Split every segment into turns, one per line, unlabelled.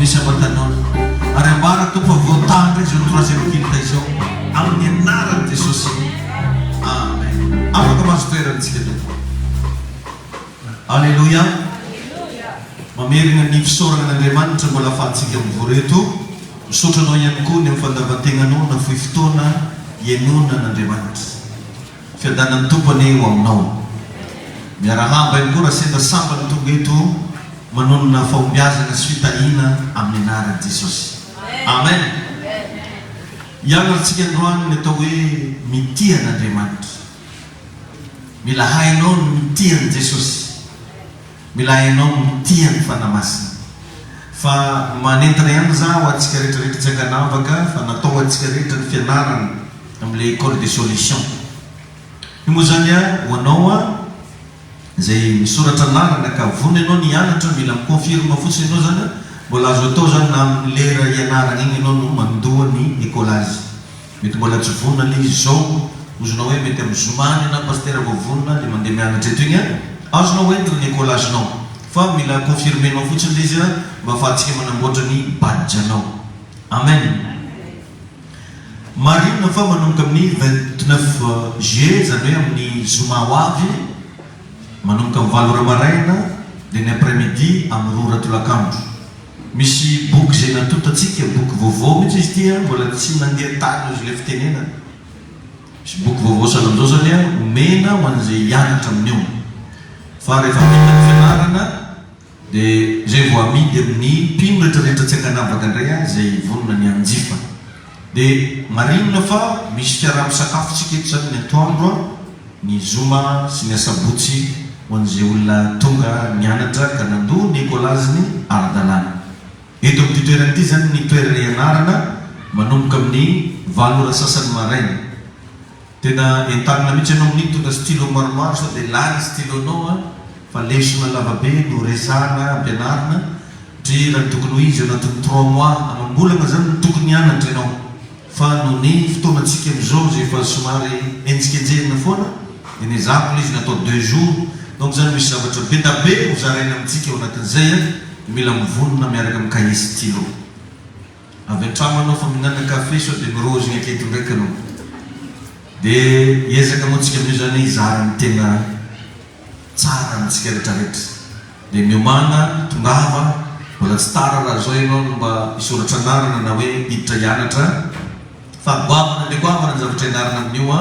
misy aman-tanora ary ambara tompo voatandra izy troisième invitation amin'ny anaran'i Jesosy. Amen. Afaka mahazo toerantsika tompo. Alléluia. Mamerina ny fisaoran'Andriamanitra mbola ahafahantsika mivoreto. Misaotra anao ihany koa ny amin'ny fandavan-tegnanao na fohy fotoana ianonan'Andriamanitra. Fiadanan'ny tompony eo aminao. Miarahaba ihany koa raha sendra sambany tonga eto manonona fahombiazana sy fitahina amin'ny anaran'i Jesosy. Amen. Ianaritsika androany ny atao hoe mitia an'Andriamanitra. Mila hainao ny mitia an'i Jesosy. Mila hainao ny mitia ny fanamasina. Fa manentana ihany zaho atsika rehetrarehetra tsy ankanavaka fa natao atsika rehetra ny fianarana amin'ilay école de solution. Io moa zany ho anao izay misoratra anarana ka vonona ianao ny hianatra mila miconfirme fotsiny ianao zany mbola azo atao zany na amin'ny lera hianarana igny ianao no mandoha ny écolage. Mety mbola tsy vonona le izy zao ozonao hoe mety amin'ny zomany na pasteur vao vonona le mandeha mianatra eto igny azonao entry ny écolagenao fa mila confirmenao fotsiny le izy mba ahafahantsika manamboatra ny badge anao. Amen. Marina fa manomboka amin'ny 29 juillet zany hoe amin'ny zoma ho avy manomboka amin'ny 8 maraina dia ny après-midi amin'ny 2 ratolakandro. Misy boky zay natotatsika boky vaovao mihitsy izy ity mbola tsy nandeha tany izy le fitenena. Misy boky vaovao sahala amin'izao zany omena ho an'izay hianatra amin'io. Fa rehefa vita ny fianarana dia zay vao amidy amin'ny mpino rehetrarehetra tsy ankanavaka indray izay vonona ny anjifa. Dia marinina fa misy fiaraha-misakafotsika eto zany ny atoandro ny zoma sy ny asabotsy ho an'izay olona tonga nianatra ka nandoha ny écolaziny ara-dalàna. Eto amin'ity toerana ity zany ny toerana ianarana manomboka amin'ny 8 sasany maraina. Tena entanina mihitsy ianao amin'iny tonga stylo maromaro sao dia lany stylonao fa lesona lavabe no resahana ampianarina satria raha tokony ho izy anatin'ny 3 mois amam-bolana zany no tokony hianatra ianao. Fa no ny fotoanantsika amin'izao zay efa somary enjikenjerina foana dia ny zako izy natao 2 jours. Donc zany misy zavatra be da be ho zaraina amintsika ao anatin'izay mila mivonona miaraka amin'ny cahier stylo. Avy an-trano anao fa mihinana kafe sao dia mirozigna aketo ndraiky anao. Dia hiezaka moa tsika amin'io zany hizara ny tena tsara amintsika rehetrarehetra. Dia miomana tongava mbola tsy tara raha zao ianao no mba hisoratra anarana na hoe hiditra hianatra fa goavana ndraiky goavana ny zavatra ianarana amin'io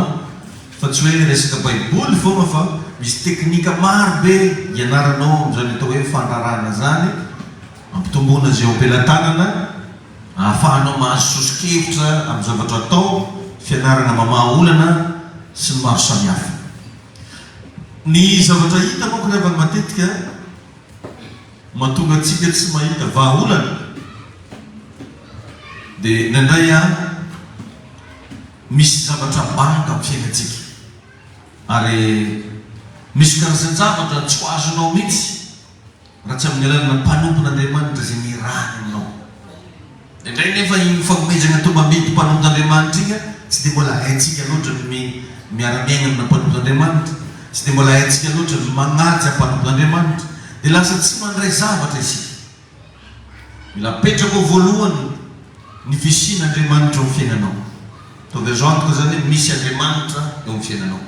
fa tsy hoe resaka baiboly foana fa misy teknika maro be ianaranao amin'izany atao hoe fanarahana zany ampitombona zay am-pelantanana ahafahanao mahazo sosokevitra amin'ny zavatra atao fianarana mamaha olana sy ny maro samihafa. Ny zavatra hita moa rehefa matetika mahatonga antsika tsy mahita vahaolana dia indraindray misy zavatra banga amin'ny fiainantsika ary misy karazan-javatra tsy ho azonao mihitsy raha tsy amin'ny alalana mpanompon'Andriamanitra izay mirahany aminao. Indray nefa iny fagomezana tombamety mpanompon'Andriamanitra iny tsy dia mbola haintsika loatra ny miara-miaina amina mpanompon'Andriamanitra, tsy dia mbola haintsika loatra ny magnaja mpanompon'Andriamanitra dia lasa tsy mandray zavatra isika. Mila petraka ao voalohany ny visin'Andriamanitra eo amin'ny fiainanao. Ataovy azo antoka zany hoe misy Andriamanitra eo amin'ny fiainanao.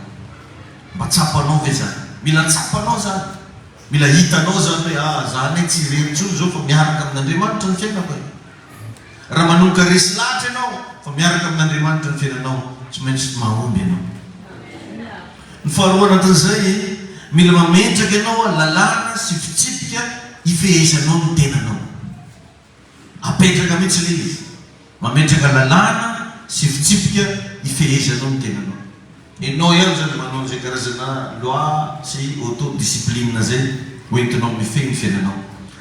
Mba tsapanao ve zany? Mila tsapanao zany. Mila hitanao zany hoe zany tsy irery-tsony zao fa miaraka amin'Andriamanitra ny fiainako. Raha manomboka resy lahatra ianao fa miaraka amin'Andriamanitra ny fiainanao tsy maintsy mahomby ianao. Ny faharoa anatin'izay mila mametraka ianao lalàna sy fitsipika ifehezanao ny tenanao. Apetraka mihitsy le izy. Mametraka lalàna sy fitsipika ifehezanao ny tenanao. Ianao ihany zany manao izay karazana loi sy autodiscipline zay hoentinao mifehy ny fiainanao.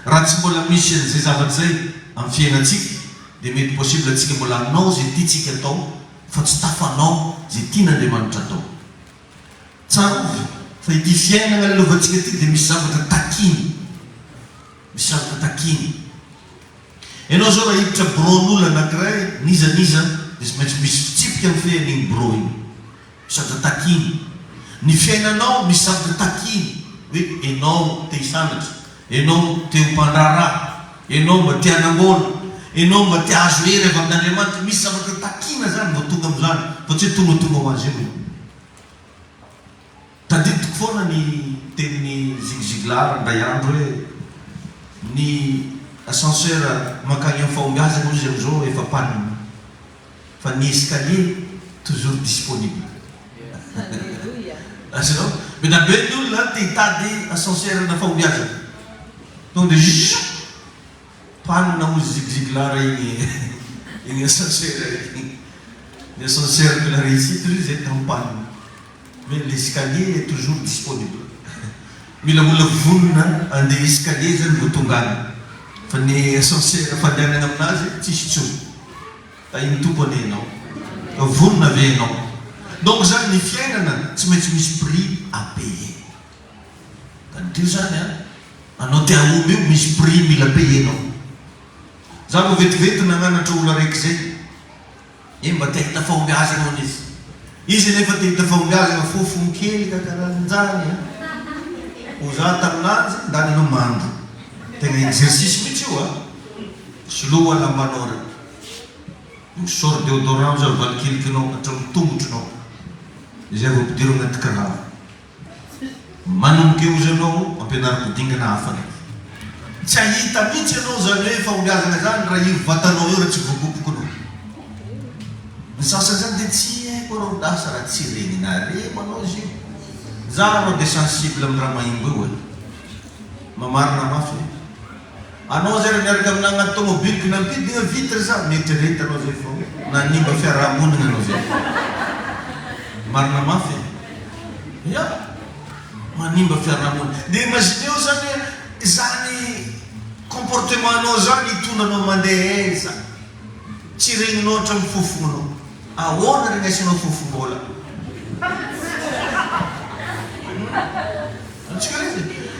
Raha tsy mbola misy an'izay zavatra zay amin'ny fiainantsika dia mety possible atsika mbola anao zay tiatsika atao fa tsy tafanao zay tian'Andriamanitra atao. Tsara fa ity fiainana alovatsika ity dia misy zavatra takiny. Misy zavatra takiny. Ianao zao raha hiditra bron'olona anankiray nizaniza dia tsy maintsy misy fitsipika amin'ny fean'iny bro iny. Zavatra takiny. Ny fiainanao misy zavatra takiny hoe ianao te hisanatra, ianao te ho mpandraraha, ianao mba tia hanambola, ianao mba tia azo hery avy amin'Andriamanitra. Misy zavatra takina zany vao tonga am'izany fa tsy hoe tonga ho azy io. Tadidiko foana ny tenin'ny Ziglar ndray andro hoe ny ascenseur makagny amin'ny fahombiazana izy am'izao efa panne, fa ny escalier toujours disponible. Azonao menabe ny olona te hitady ascenseur na fahombiazana tonga de panne ozy Ziglar igny ascenseur igny. Ny ascenseur de la réussite lui c'est en panne. Mais l'escalier est toujours disponible. Mila mula vonona andeha escalier zany vao tongana. Fa ny ascenseur fandehanana aminazy tsisy tsony. Iny tompony ianao. Vonona ave ianao. Donc zany ny fiainana tsy maintsy misy prix à payer. Kan'io zany anao te ahomby io misy prix mila payenao. Za vao vetivety nagnanatra olo araiky zay. Mba te hita fahombiazana an'izy. Izy nefa te hita fahombiazana fofony kely kakaran'izany. Ho za taminazy ndany anao mandro. Tegna exercice mihitsy io soloa lambanao reo. Sort déodorant zao valikilikinao hatramin'ny tongotronao. Izay vao ampidirao agnaty kiraro. Manomboka eo izy anao ampianariko dingana hafa. Tsy ahita mihitsy anao zany hoe fahombiazana zany raha io vatanao eo raha tsy voagopokonao. Ny sasany zany dia tsy haiko anao dasa raha tsy regninareo anao izy io. Za anao dia sensible amin'ny raha mahimbo eo mamarina mafy. Anao zay raha miaraka aminao agnaty tômôbilika nampidina vitre za mietrereta anao zay fô nanimba fiarahamonina anao zay. Marina mafy. Ya, manimba fiarahamonina. Dia imagineo zany comportement anao zany itonanao mandeha eza. Tsy regninao hatramin'ny fofonao. Ahoana regny asianao fofom-bola?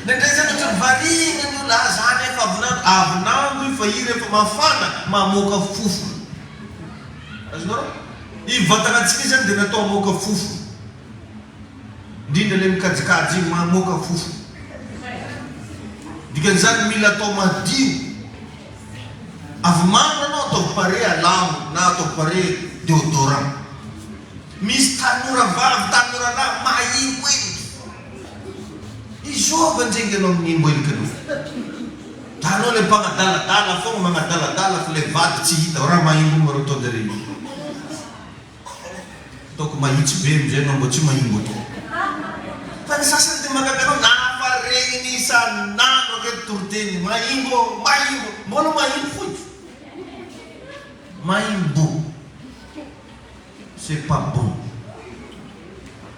Nendray zany ohatra variana ny olona zany efa avinandro io fa i rehefa mafana mamoaka fofo. Azonao? I vatanatsika zany dia natao mamoaka fofo. Indrindra le mikajikajy iny mamoaka fofo. Dikan'izany mila atao madio. Avy mandro anao ataovy pare alamo na ataovy pare déodorant. Misy tanora vavy tanora lahy mahimbo iny. Izova ndrengy anao amin'imbo elikanao. Tanao le mpagnadaladala fogna magnadaladala fa le vady tsy hita raha mahimbo maro tao dare. Ataoko mahitsy be amizay anao mba tsy mahimbo atao. Fa ny sasany dia mahagaga anao nafa regny isan'andro aketo toroteny mahimbo mbola mahimbo fotsy. Mahimbo. C'est pas bon.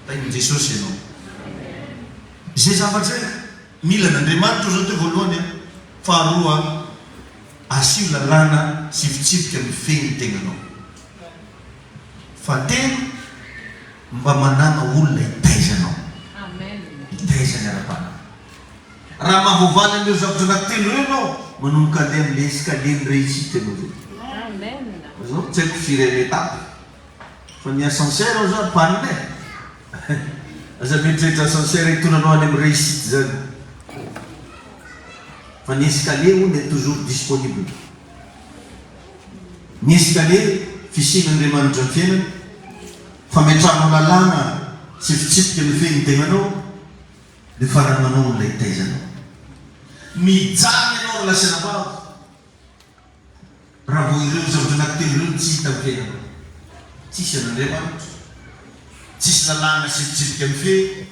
Tain'ny Jesosy ianao. Zay zavatra zay mila n'Andriamanitra zao teo voalohany faharoa asio lalàna sifitsifika amin'ny feny tegnanao. Fahatelo mba manana olona hitaizanao. Hitaizana ara-pana. Raha mahavoavaly an'ireo zavatra anankitelo reo anao manomboka andeha amin'ilay escalier ny réussite anao zay. Azao tsy haiko firy étape. Fa ny ascenseur zao panne. Aza mieritreritra ascenseur hitonanao any amin'ny réussite zany. Fa ny escalier on est toujours disponible. Ny escalier fisian'Andriamanitra amin'ny fiainana, fametranao lalàna tsifitsifika amin'ny feny tegnanao, dia faramanao olona hitaizanao. Mijanona ianao lasana vavy. Raha vao ireo zavatra anankitelo ireo tsy hita amin'ny fiainanao. Tsisy an'Andriamanitra. Tsisy lalàna sifitsifika amin'ny feny,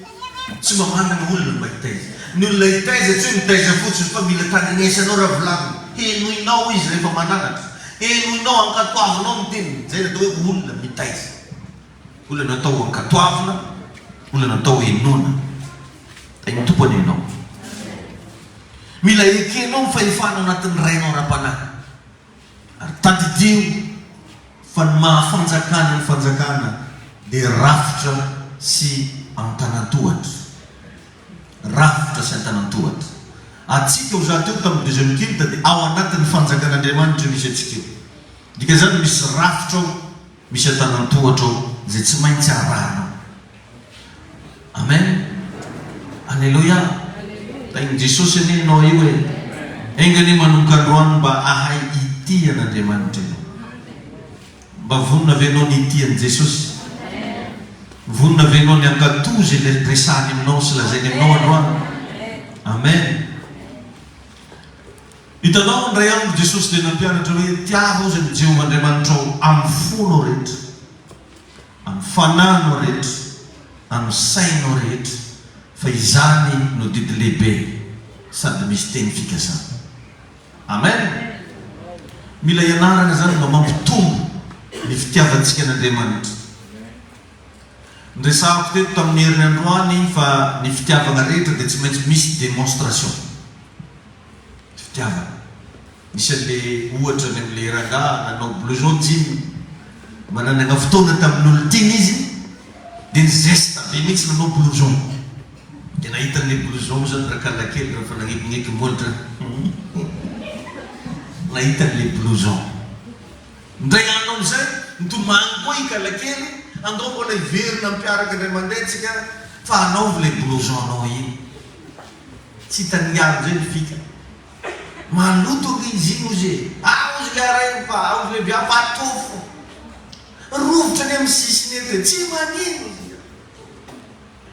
tsy mamanana olona mba hitaiza. Ny olona hitaiza tsy hoe mitaiza fotsiny fa mila tandrinesanao raha volavina. Henoinao izy rehefa mananatra. Henoinao ankatoavinao ny teniny. Zay natao hoe olona mitaiza. Olona natao ankatoavina, olona natao henona. Ny tompony ianao. Mila ekenao ny fahefana anatin'ny rainao ara-panahy. Ary tandidio fa ny mahafanjakana ny fanjakana dia rafitra sy antanantohatra. Rafitra sy antanantohatra. Atsika ho za teo tamin'ny deuxième culte dia ao anatin'ny fanjakan'Andriamanitra misy atsika eo. Dika zany misy rafitra ao, misy antanantohatra ao, zay tsy maintsy arahanao. Amen. Alleluia. Tain'i Jesosy anie anao io hoe engany manomboka androany mba ahay itian'Andriamanitra ianao, mba vonona venao ny itian'i Jesosy, vonona venao ny ankatozy ilay resahany aminao sy lazainy aminao androany. Amen. Hitanao ndray andro Jesosy dia nampianatra hoe tiava ozy ny Jehova Andriamanitra ao amin'ny fonao rehetra, amin'ny fananao rehetra, amin'ny sainao rehetra, fa izany no didy lehibe sady misy teny fikasana. Amen. Mila ianarana zany mba mampitombo ny fitiavantsika n'Andriamanitra. Ndresahako teto tamin'ny herin'ny androany fa ny fitiavana rehetra dia tsy maintsy misy démonstration. Fitiavana. Misy an'le ohatra ny amin'le rangahy nanao blouson jean, mananana fotoana tamin'olo tiny izy, dia ny geste be mihitsy nanao blouson. Dia nahita an'le blouson zany rakalakely rehefa nagnipigneky molitra. Nahita an'le blouson. Ndray andro amin'izay nitomany koa ikalakely, andao mbola hiverina mipiaraka indray mandeha tsika fa anaovy le blouson anao iny. Tsy hitaniaro zay ny fika. Maloto izy iny ozy. Ozy le arainy fa ozy le bia patofo. Rovotra ny amin'ny sisiny eto tsy manino izy.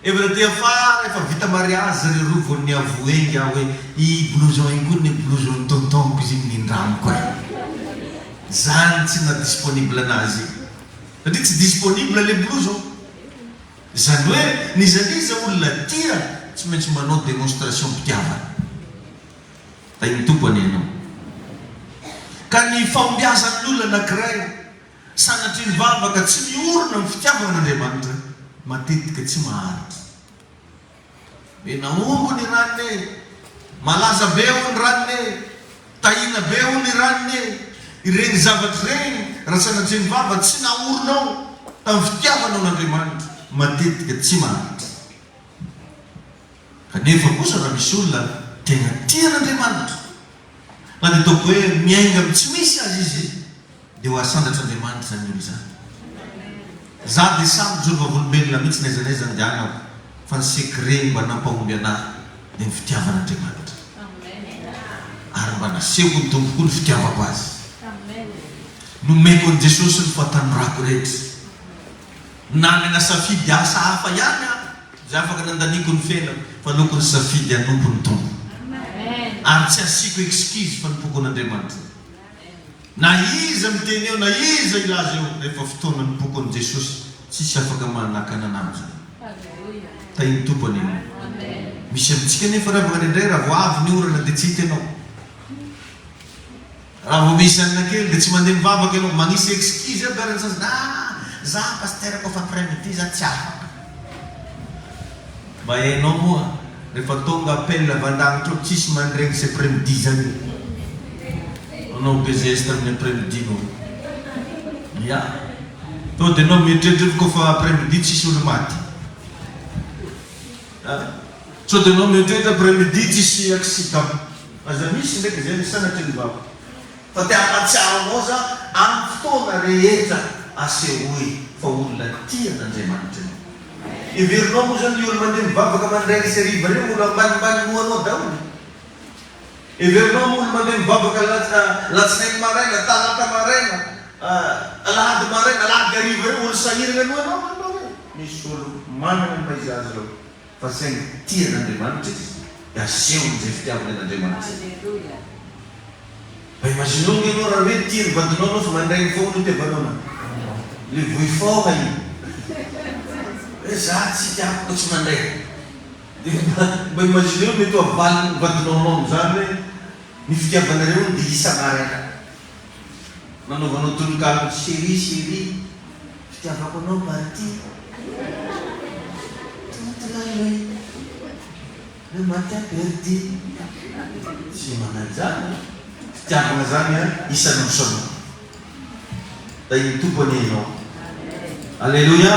Efa dia afara efa vita mariage zare rovo ny avoengy aho hoe i blouson iny koa ny blouson tontonko izy iny nindramiko e. Zany tsy na disponible anazy. Satria tsy disponible le blouson. Zany hoe nizaniza olona tia tsy maintsy manao démonstration mpitiavana. Tainy tompony ianao. Ka ny fambiazan'ny olona anankiray sanatry ny vavaka tsy miorona amin'ny fitiavana n'Andriamanitra matetika tsy maharitra. Be naombo ny ranony, malaza be ho ny ranony, tahina be ho ny ranony, ireny zavatra ireny raha sanatry ny vava tsy naoronao tamin'ny fitiavanao n'Andriamanitra matetika tsy maharitra. Kanefa kosa raha misy olona tena tia n'Andriamanitra, na dia ataoko hoe miainga amin'ny tsy misy azy izy, dia ho asandatra Andriamanitra zany olo zany. Za dia samy joro vavolombelona mihitsy n'aiza n'aiza andehanako, fa ny secret mba nampahomby anahy dia ny fitiavan'Andriamanitra. Ary mba nasehoko ny tomboko ny fitiavako azy. Nomeko an'i Jesosy ny fahatanorako rehetra. Nanana safidy asa hafa ihany aho, zay afaka nandaniko ny fiainako, fa aleoko ny safidy hanompo ny tombo. Ary tsy asiako excuse fa nipoko an'Andriamanitra. Na iza miteny eo, na iza ilaza eo, rehefa fotoana nipoko an'i Jesosy, tsisy afaka manakana anazy zany. Tainy tompony iny. Misy amintsika nefa raha magnarindray raha vo avy ny orana dia tsy hita ianao. Raha vo misy anina kely dia tsy mandeha mivavaka ianao, magnisy excuse eo barany sazy, za pasteur koa fa après-midi za tsy afaka. Mba hainao moa, rehefa tonga appel avandangitra eo, tsisy mandregny sy après-midi zany. Anao bezeste amin'ny après-midi no. Ya. To dia anao mieritreritra koa fa après-midi tsisy olo maty. So dia anao mieritreritra après-midi tsisy accident. Aza misy ndraiky zay sanatry ny vava. Fa tia hampatsiaro anao za amin'ny fotoana rehetra asehoe fa olona tia n'Andriamanitra. Iverinao moa zany olo mandeha mivavaka mandray sy hariva reo, olo ambanimbany moanao daholo. Iverinao olo mandeha mivavaka latsinainy maraina, talata maraina, alahady maraina, alahady hariva reo, olo sahirana alohanao manao hoe. Misy olo manana ny maizy azy reo. Fa saingy tia n'Andriamanitra izy, dia asehony zay fitiavana n'Andriamanitra. Mba imaginao ny ianao raha hoe tia ny vadinao anao fa mandray ny foana tiavanao na. Le voy fort iny. Hoe za tsy tiako tsy mandray. Mba imagineo mety ho avaly ny vadinao anao amin'izany hoe ny fitiavanareo dia isa maraina. Nanaovanao tononkalo chéri, fitiavako anao party. Le matin perdu. Tsy manany zany. Fitiavana zany isanao sonao. Tainy tompony ianao. Alleluia.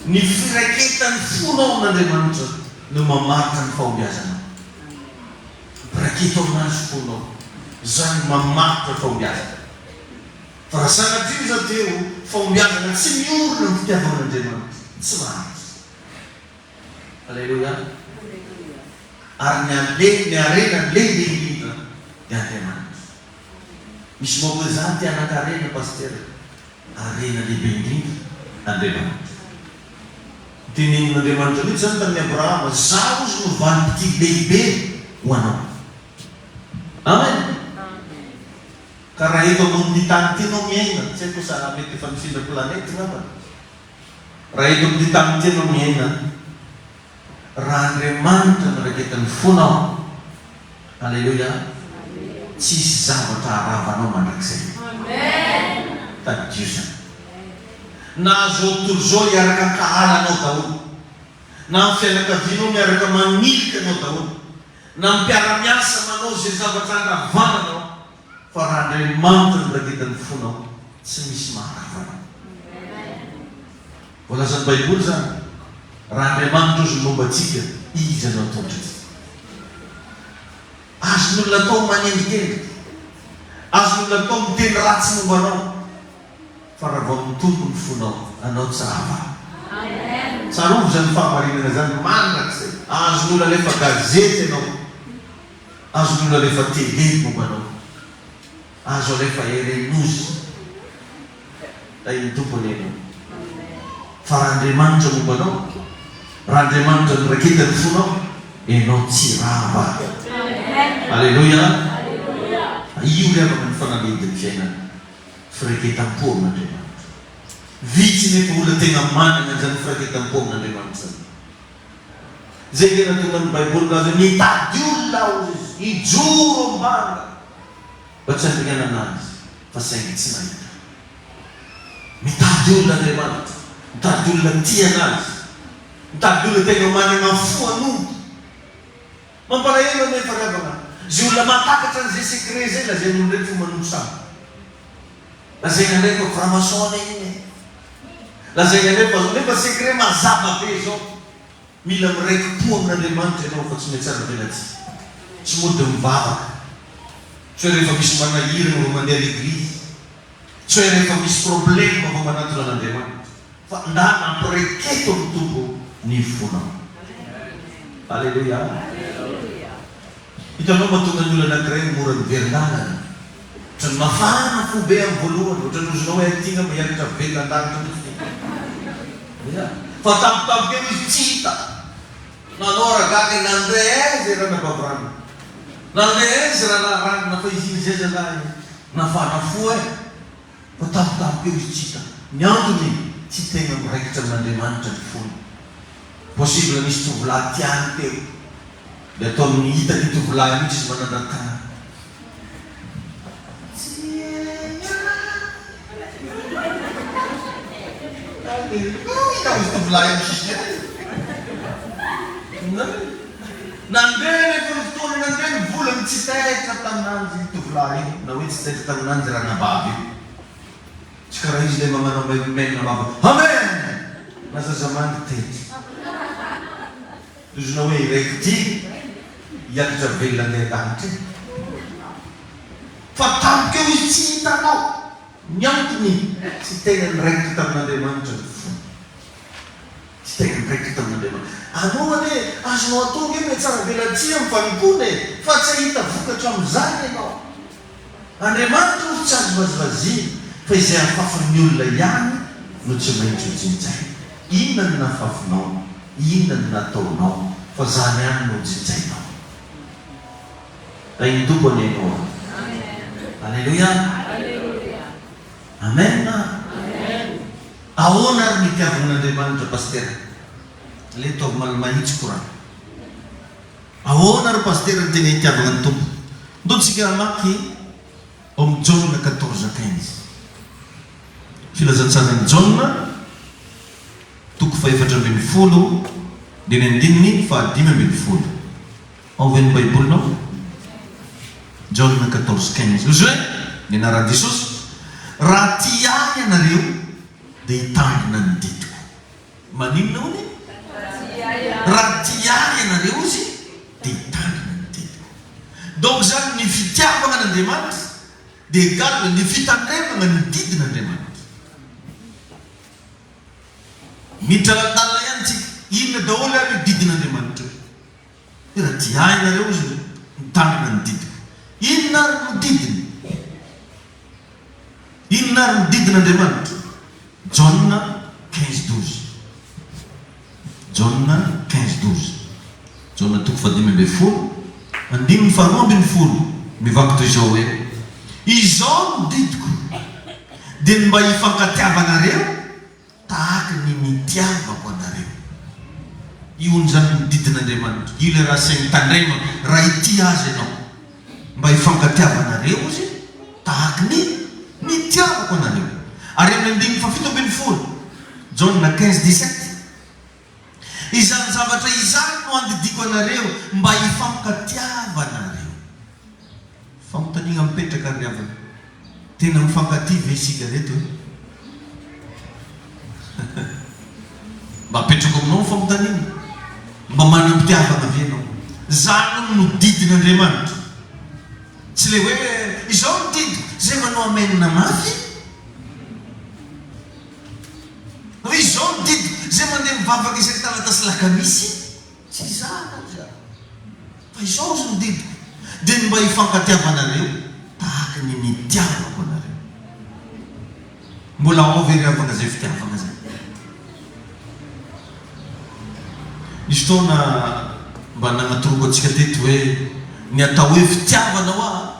Ny firaketan'ny fonao n'Andriamanitra no mamarika ny fahombiazana. Raketo aminazy fonao, zany mamarika ny fahombiazana. Fa raha sanatria zao teo fahombiazana tsy miorona ny fitiavan'Andriamanitra, tsy maharitra. Alleluia. Ary ny arena lehibe dia Andriamanitra. Misy moa zany ty anakarena paster, arena lehibe indrindra Andriamanitra. Tenenin'Andriamanitra mihitsy zany tamin'ny Abrahama, zaho izy no valim-pity lehibe ho anao. Amen. Ka raha eto amin'ny tany ty anao miaina, tsy haiko sa mety efa mifindra planety ngamba. Raha eto amin'ny tany ty anao miaina, raha Andriamanitra no raketan'ny fonao, alleluia, tsisy zavatra aravanao mandrakizay. Tadio zany. Na zao tontolo zao hiaraka ankahalanao daholo, na amin'ny fianakavianao miaraka manilika anao daholo, na mpiara-miasa manao zay zavatra andravananao, fa raha Andriamanitra no raketan'ny fonao, tsy misy maharavanao. Volazan'ny Baiboly zany, raha Andriamanitra ozy momba atsika, izy anao tondratsika. Azon'olona atao manendrikendrika, azon'olona atao miteny ratsy momba anao, fa raha vao mitombo ny fonao, anao tsara. Tsarovy zany fahamarinana zany, mandrakizay. Azon'olona alefa gazety anao, azon'olona alefa tele momba anao, azo alefa RNews, ny tompony anao. Fa raha Andriamanitra momba anao, raha Andriamanitra ny raketan'ny fonao, enao tsy rava. Alleluia. Io le afaka ny fanalendiny fiainana, firaketam-po amin'Andriamanitra. Vitsy nefa olona tegna manana zany firaketam-po amin'Andriamanitra zany. Zay tena tonga ny Baiboly laza mitady olona izy, ijoro ambany, mba tsy handrignana anazy, fa saingy tsy mahita. Mitady olona Andriamanitra, mitady olona tia anazy, mitady olona tegna manana fo an'omby. Mampalahelo nefa ravana. Zay olona matakatra an'izay secret zay, lazay n'olo ndraiky fo manompo samy. Lazaina ndraiky fa franc-maçon iny. Lazaina nefa secret mazava be zao. Mila miraiki-po amin'Andriamanitra ianao fa tsy metsara velatsia. Tsy mody mivavaka. Tsy hoe rehefa misy manahirana vao mandeha l'Église. Tsy hoe rehefa misy problème vao manatona an'Andriamanitra. Fa nda nampiraiketo amin'ny tombo ny fonao. Alleluia. Hitanao mahatonga ny olona anankiray mora miverin-dalana. Otrany mafana fo be amin'ny voalohany, otrany ozonao hoe tina miaritra velan-danitra mihitsy. Fa tampotampoka eo izy tsy hita. Nanao ragaga nandeha zay raha nabavrana. Nandeha zay raha narangina fa izy zay zalahy nafana fo e. Fa tampotampoka eo izy tsy hita. Ny antony tsy tegna miraikitra amin'Andriamanitra ny fony. Possible misy tovolahy tiany teo. Le atao amin'ny hita ny tovolahy mihitsy izy manandatana. Hita izy tovolahy misy nandeha nefa ny fotoana nandeha ny volany tsy taitra taminanjy tovolahy iny. Na hoe tsy taitra taminanjy raha nabavy io. Tsy karaha izy le mamanao maimay nabavy. Amen! Nazazamany taitra. Tozonao hoe iraiky hiakitra velona andeha danitra. Fa tampoka eo izy tsy hitanao. Ny antony tsy tegna niraikitra tamin'Andriamanitra ny fo. Tsy tegna niraikitra tamin'Andriamanitra. Anao ane azonao atao hoe metsara velatsia amin'ny fanimpony, fa tsy hita vokatra amin'izany ianao. Andriamanitra ozy tsy azo vazivaziana, fa izay afafan'ny olona ihany no tsy maintsy ho jinjaina. Inona no nafafinao? Inona no nataonao? Fa zany ihany no jinjainao. Iny tompony ianao. Alleluia. Amen. Ahoana ary nitiavan'Andriamanitra pastera? Le taovy mahitsy korany. Ahoana ary pastera ny tena hitiavana ny tompo? Ndontsika maky ao amin'ny Jaune 14:15. Filazantsarany Jaune toko 4:10 dia ny andininy 5:10. Ao ve ny Baibolinao? Jaune 14:15. Ozy hoe ny anaran'i Jesosy, raha tia ahy ianareo dia hitandrina ny didiko. Maninona hoy? Raha tia ahy ianareo izy dia hitandrina ny didiko. Donc zany ny fitiavana an'Andriamanitra dia égal ny fitandremana ny didin'Andriamanitra. Miditra ladalina ihany tsika, inona daholo ary didin'Andriamanitra. Raha tia ahy ianareo izy hitandrina ny didiko. Inona ary no didiny? Inona ary no didin'Andriamanitra? Jauna 15:12. Jauna 15:12. Jauna 5:12. Andininy faharoa ambin'ny folo mivaky toy izao hoe izao no didiko dia mba hifankatiavanareo tahaka ny nitiavako anareo. Io zany ny didin'Andriamanitra. Io le raha sainy tandrema raha ity azy ianao mba hifankatiavanareo izy tahaka ny nitiavako anareo. Ary amin'ny andininy 7:10 Jauna 15:17 izany zavatra izany no andidiko anareo mba hifankatiavanareo. Famontaniana mipetraka ary havana. Tena mifankatia ve isika reto? Mba apetrako aminao famontaniana, mba manam-pitiavana ve ianao? Zany no didin'Andriamanitra. Tsy le hoe izao no didiko zay manao amenina mafy. Izao no didiko zay mandeha mivavaka isaky talata sy lakamisy. Tsy zany za. Fa izao izy no didiko dia mba hifankatiavanareo tahaka ny nitiavako anareo. Mbola ao ve ry havana zay fitiavana zay? Izy fotoana mba nanatoroko antsika teto hoe ny atao hoe fitiavanao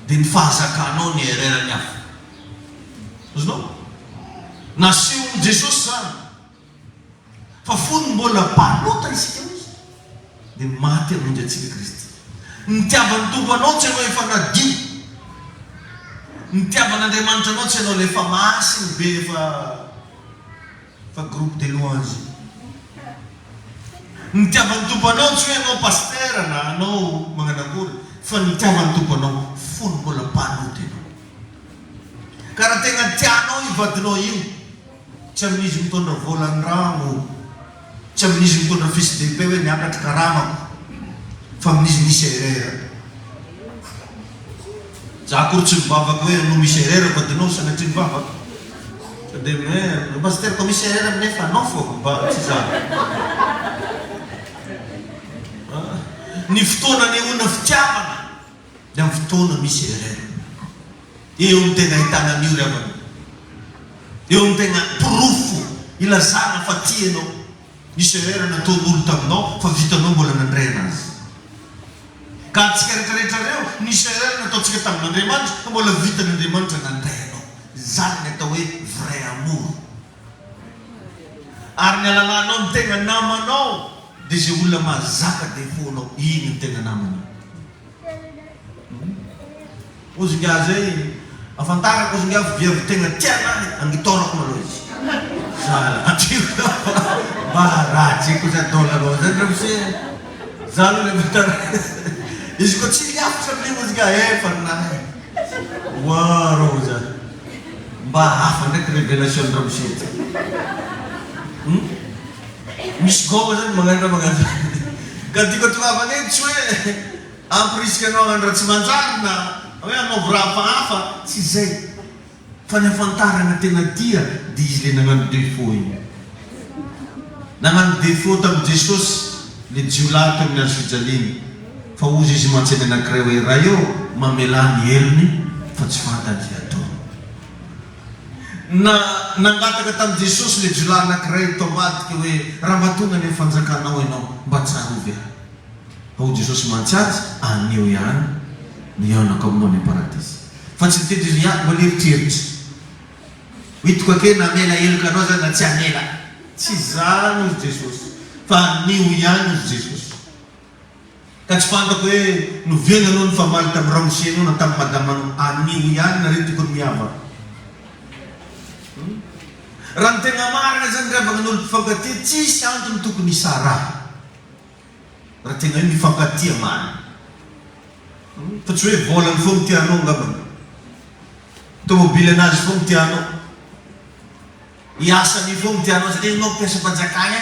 dia ny fahazakanao ny hererany hafa. Azonao? Naseho Jesosy zany. Fa fony mbola mpanota isika izy dia maty hamonjy antsika Kristy. Nitiavan'ny tompo anao tsy ianao efa nadio. Nitiavan'Andriamanitra anao tsy ianao le efa masiny be efa groupe de louange. Nitiavan'ny tompo anao tsy hoe ianao pasteur na anao magnanakory, fa nitiavan'ny tompo anao fony mbola mpanota ianao. Ka raha tegna tianao ivadinao io, tsy amin'izy mitondra volan-drano, tsy amin'izy mitondra fils de paix hoe niakatra karamako, fa amin'izy misy herera. Za kory tsy mivavaka hoe no misy herera vadinao sanatria mivavaka. Dia hoe pasteur ko misy herera nefa anao fô mba tsy zany. Ny fotoana nehoana fitiavana dia amin'ny fotoana misy herera. Eo no tena ahitana an'io ry havana. Eo no tena porofo ilazana fa tianao. Misy herera nataon'olo taminao fa vitanao mbola nandray anazy. Ka antsika rehetrarehetra reo nisy herera nataontsika tamin'Andriamanitra fa mbola vitan'Andriamanitra nandray anao. Zany ny atao hoe vrai amour. Ary ny alalanao ny tegna namanao dia zay olona mahazaka defaut-nao, iny ny tegna namana. Ozy nga zay afantarako ozy nga viavy tegna tianahy angitorako malo izy. Zala atiko mba ratsiko za dollar zany raha misy zany le vitara. Izy ko tsy liafitra amin'iny ozy nga efa nahy. Waro za. Mba hafa ndraiky révélation raha misy. Misy goma zany magnano magnano. Ka diko tongavana eny tsy hoe ampirisika anao hagnano raha tsy manjary na hoe anaovy raha hafa tsy zay. Fa ny afantarana tena dia izy le nagnano défaut iny. Nagnano défaut tamin'i Jesosy le jiolahy tamin'ny hazo fijaliana. Fa ozy izy mantsena anankiray hoe raha io mamela ny helony fa tsy fantany atao. Nangataka tamin'i Jesosy le jiolahy anankiray tomadika hoe raha mahatonga ny fanjakanao ianao mba tsarovy ahy. Fa ho Jesosy mantsiazy anio ihany no ianako aminao ny paradisy. Fa tsy mitety izy ihany mbola eritreritry. Hitako ake namela heloka anao zany na tsy amela. Tsy zany ozy Jesosy. Fa anio ihany ozy Jesosy. Ka tsy fantako hoe noviana anao ny famaly tamin'ny ramose anao na tamin'ny madamanao. Anio ihany na retiko ny miavaka. Raha ny tegna marina zany ravaka n'olo mpifankatia tsisy antony tokony isara. Raha tegna hoe mifankatia marina. Fa tsy hoe volany fo mitianao ngambana. Tomobily anazy fo mitianao. Iasany fo mitianao satria anao mpiasa mpanjakana.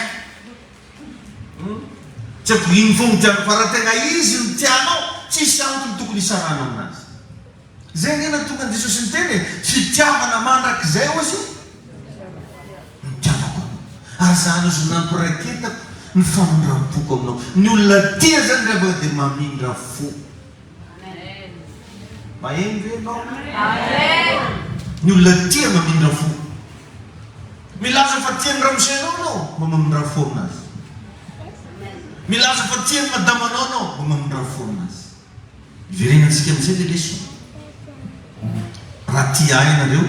Tsy ako iny fo mitianao fa raha tegna izy mitianao tsisy antony tokony isaranao aminazy. Zay ngena tonga Jesosy niteny fitiavana mandrakizay ozy mitiavako anao. Ary zany ozy nampiraketako ny famindrampoko aminao. Ny olona tia zany rehefa dia mamindra fo. Maheno ve ianao? Ny olona tia mamindra fo. Milaza fa tiany ramosena anao, mba mamindra fo aminazy. Milaza fa tiany madamanao anao, mba mamindra fo aminazy. Iverenantsika amin'izay le leso. Raha tia ahy ianareo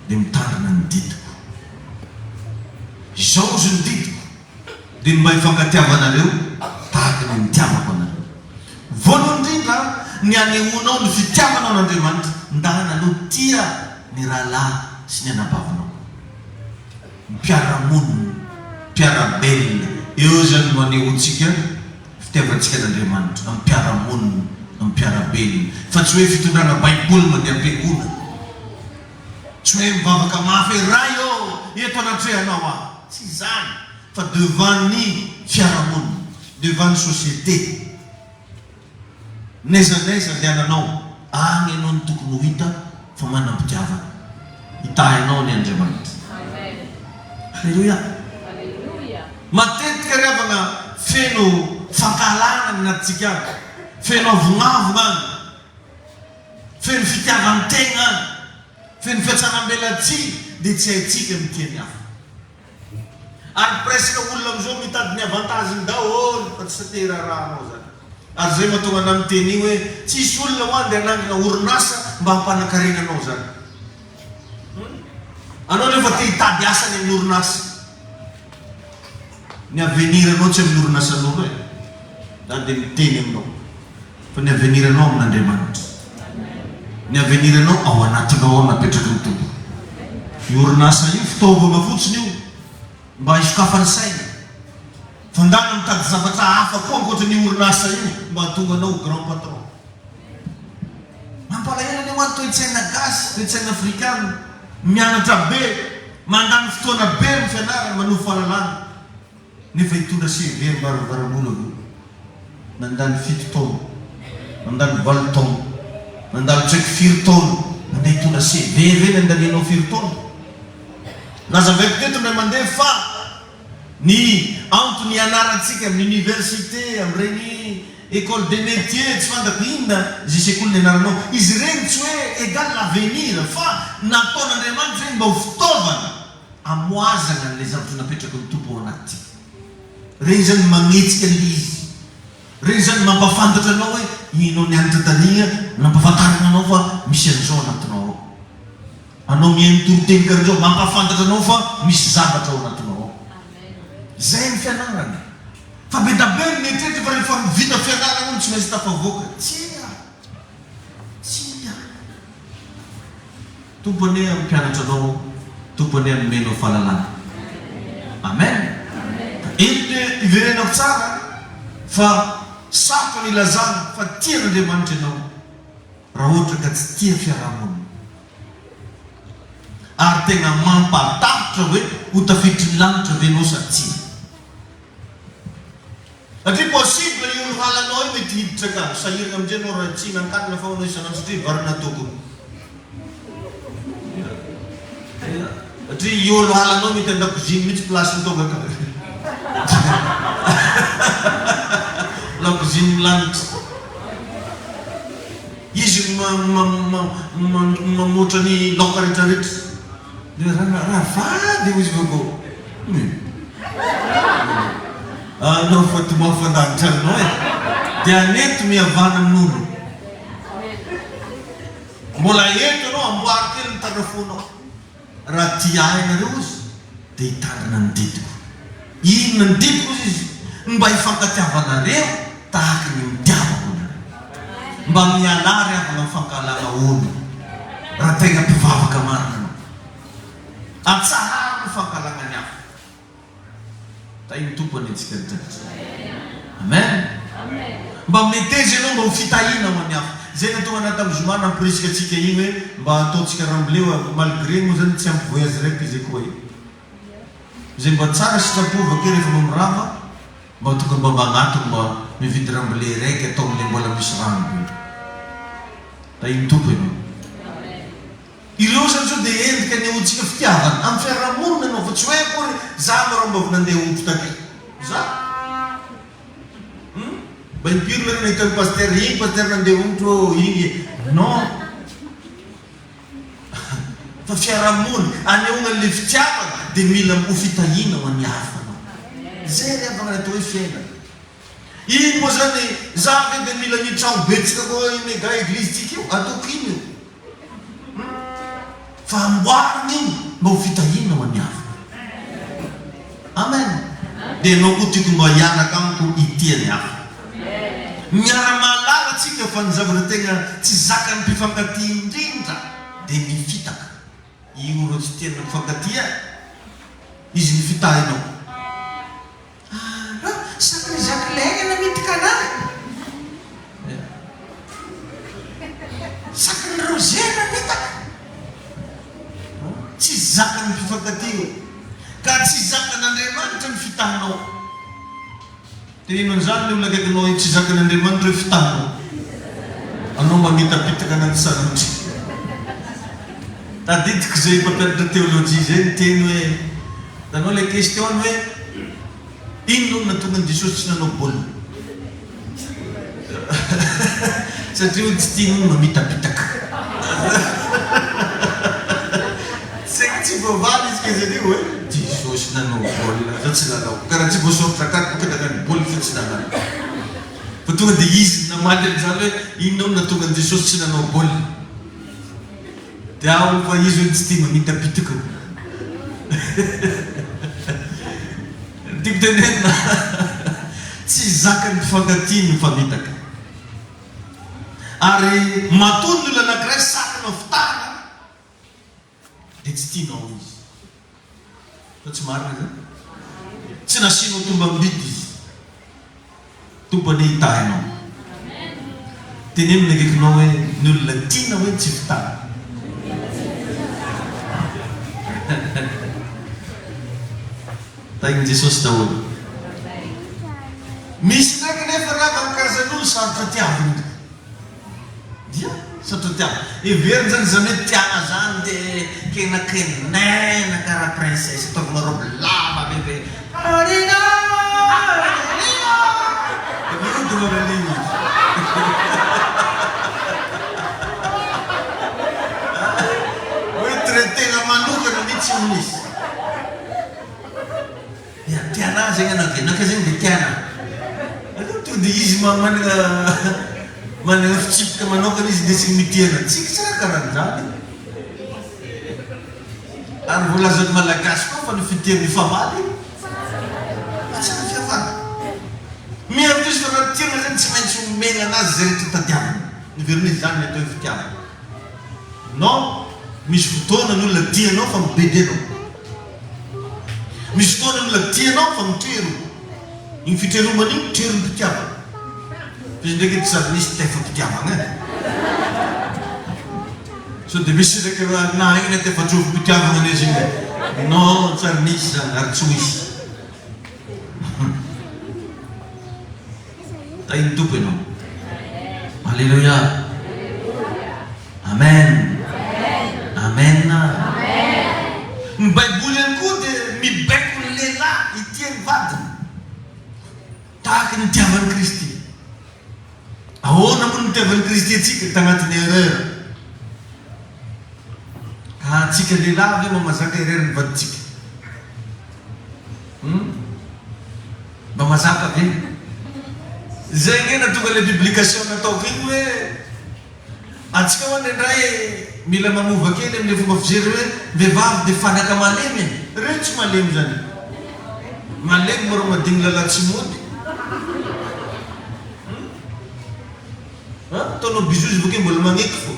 dia mitandrina ny didiko. Izao izy ny didiko dia mba hifankatiavanareo tahaka ny nitiavako anareo. Voalohany indrindra ny anehoanao ny fitiavanao an'Andriamanitra ndahana aloha tia ny rahalahy sy ny anabavanao. Mpiara-monina, mpiara-belona, eo zany no anehoantsika fitiavantsika n'Andriamanitra, amin'ny mpiara-monina, amin'ny mpiara-belona. Fa tsy hoe fitondrana baiboly mandeha am-piangonana. Tsy hoe mivavaka mafy raha eo eto anatrehanao aho. Tsy zany, fa devant ny fiarahamonina, devant ny société. Naiza liananao agny ianao ny tokony ho hita fa manam-pitiavana. Hitahinao ny Andriamanitra. Halleluja. Matetika ravana feno fankalana anatintsika agny, feno avonavona agny, feno fitiavan-tegna agny, feno fiatsanam-belatsy dia tsy haitsika mitiany hafa. Ary presque olona amizao mitady ny avantageny daholo fa tsy satera-rahanao zany. Ary zay mahatonga ana miteny io hoe tsisy olona ho andeha hanangana orinasa mba hampanakarena anao zany. Anao nefa te hitady asany amin'ny orinasa. Ny aveniranao tsy amin'ny orinasa anao e. Zany dia miteny aminao. Fa ny aveniranao amin'Andriamanitra. Ny aveniranao ao anatinao ao napetraka ny tompo. Ny orinasa io fitaovana fotsiny io mba hisokafany saina. Fa ndana mitady zavatra hafa koa ankoatra ny orinasa io mba hatonga anao grand patron. Mampalahelo ny hoany toe-tsaina gasy, toe-tsaina afrikana, mianatra be, mandany fotoana be ny fianarana manohy fahalalana. Nefa hitondra CV mivaravarana io. Nandany 7 taona, nandany 8 taona, nandany tsaiky 4 taona, mandeha hitondra CV ve nandanianao 4 taona. Nazavaiko teto ndray mandeha fa ny antony ianarantsika amin'ny université, amin'ireny école des métiers, tsy fantako inona zay sekoly nianaranao. Izy ireny tsy hoe égal l'avenir fa nataon'Andriamanitra ireny mba ho fitaovana amoazana an'ilay zavatra napetraka ny tompo ao anaty. Reny zany magnetsika l'izy. Reny zany mampafantatra anao hoe inao nianatra tariha, nampafantarana anao fa misy an'izao anatinao ao. Anao mihaino toroteny karan'izao, mampafantatra anao fa misy zavatra ao anatinao ao. Zay ny fianarana. Fa be da be ny mietrety fa rehefa mivita fianarana tsy maintsy tafavoaka. Tsia. Tompony amin'ny mpianatra anao, tompony amin'ny menao fahalalana. Amen. Eny iverenako tsara fa sarotra ny ilazana fa tia n'Andriamanitra ianao raha ohatra ka tsy tia fiarahamonina. Ary tegna mampatahotra hoe ho tafiditry ny lanitra ve ianao sa tsia. Satria possible io olo halanao io mety hiditra ka sahirana amin'izay anao raha tsy nankanina fa anao isanandro satria varina tokony. Satria io olo halanao mety an-dakoziny mihitsy place nitaoga ka. Lakoziny lanitra. Izy mamoatra ny laoka rehetrarehetra. Raha vady io izy vaoko. Anao fa tomafandanitra anao e. Dia anety mihavana amin'olo. Mbola eto anao amboary kely mitandra fonao. Raha tia ianareo izy dia hitandrina ny didiko. Inona ny didiko izy? Mba hifankatiavanareo tahaka ny mitiavako anareo. Mba mianary avana mifankalana olo. Raha tegna mpivavaka marina. Atsahara mifankalana ny hafa. Tainy tompony antsika rehetra. Amen. Mba meteza ianao mba ho fitahina ho any hafa. Zay natonga anaty amin'ny zomana ampirisika atsika igny hoe mba ataontsika ramboleo malgré moa zany tsy ampy voyage raiky izy koa io. Zay mba tsara sitrapova kely rehefa mamirava mba tonga mba magnatony mba mividy rambole raiky atao amin'ilay mbola misy rano be. Tainy tompony ianao. Ireo zany zao dia endrika ny ahoditsika fitiavana amin'ny fiarahamonina anao fa tsy hoe akory za marao mba nandeha ompy taky. Za mba impiro le nahita ny paster igny, paster nandeha ompy igny non fa fiarahamony anehoana le fitiavana dia mila ho fitahina ho an'ny hafanao zay ry avana atao hoe fiainana iny moa zany za ve dia mila nitrano betsika koa mega eglizy tika io ataoko iny io fa amboarina iny mba ho fitahina ho an'ny hafana amen dia anao koa tiako mba hianaka amiko itiany hafa miara-mahalala tsika fa ny zavatra tegna tsy zaka ny mpifankatia indrindra dia mifitaka io ro tsy tena mpifankatia izy ny fitahinao sakany zakilaigna mitika anahy sakany rozena mitaka tsy zaka ny mpifankatia ka tsy zakan'Andriamanitra ny fitahinao teninon'izany le olona akaikinao tsy zakan'Andriamanitra ny fitahinao anao mamitapitaka anaty sarotry tadidiko zay mpampianatra théologie zay ny teny hoe tanao le question hoe ino no natonga ny Jesosy tsy nanao baolina satria olo tsy tiany mamitapitaka saika tsy voavaly izy kezany io hoe Jesosy nanao baolina za tsy nanao karaha tsy voasoratra akaty bokataka ny baolina fa tsy nanao fa tonga dia izy namaly an'izany hoe ino no natonga ny Jesosy tsy nanao baolina dia aho fa izy hoe tsy tia mamitapitaka tiako tenena tsy zakany mpifankatia ny mifamitaka ary matony ny olona anankiray sakana fitahana dia tsy tianao izy fa tsy marina zany tsy nasianao tombam-bidy izy tompany hitahinao tenenina akaikinao hoe ny olona tiana hoe tsy fitahana tahin'i Jesosy daholo misy ndraiky nefa raha mikarazan'olo sarotra tiaviny dia sarotra tiavina everiny zany zany hoe tiana zany dia kenakenena karaha princesse ataovana robe lava bebe arina miodinaraliny hoe traitena manokana mihitsy misy tiana zegny anake naka zegny dia tiana to dia izy manana fitsipika manokana izy dia sy mitiana tsika tsy raha karan'izany ary volazan'ny malagasy koa fa ny fitian'ny famaly tsy na fiavana miavitra izy fa raha tiana zany tsy maintsy omena anazy zay rehetra tadiavana ny verinizy zany ny atao hoe fitiavana non misy fotoana ny olona tianao fa mibedenao misy fotoana ny olona tianao fa mitoero igny fitoeromana igny toero ny mpitiavana izy ndraiky tsy sady nisy tefa mpitiavana so dia misy ndraiky raha na igny na tefa trofo mpitiavana anazy igny non tsary nisy zany ary tsy hoisy tahiny tompo ianao alleluia amen amen ny baiboly ihany koa dia mibaiko ny lehilahy itiany vadiny tahaka ny tiavan'i Kristy ahoana moa ny tiavan'i Kristy atsika tagnatin'ny erreur ka atsika lehilahy ve mamazaka erreur ny vaditsika mba mazaka ve zay nge natonga le publication nataoko igny hoe atsika ho andraindray mila mamova kely amin'le fomba fijery hoe vehivavy dia fanaka malemy reo tsy malemy zany malemy maro madigny lala tsy mody ataonao bizozy boke mbola magneky fo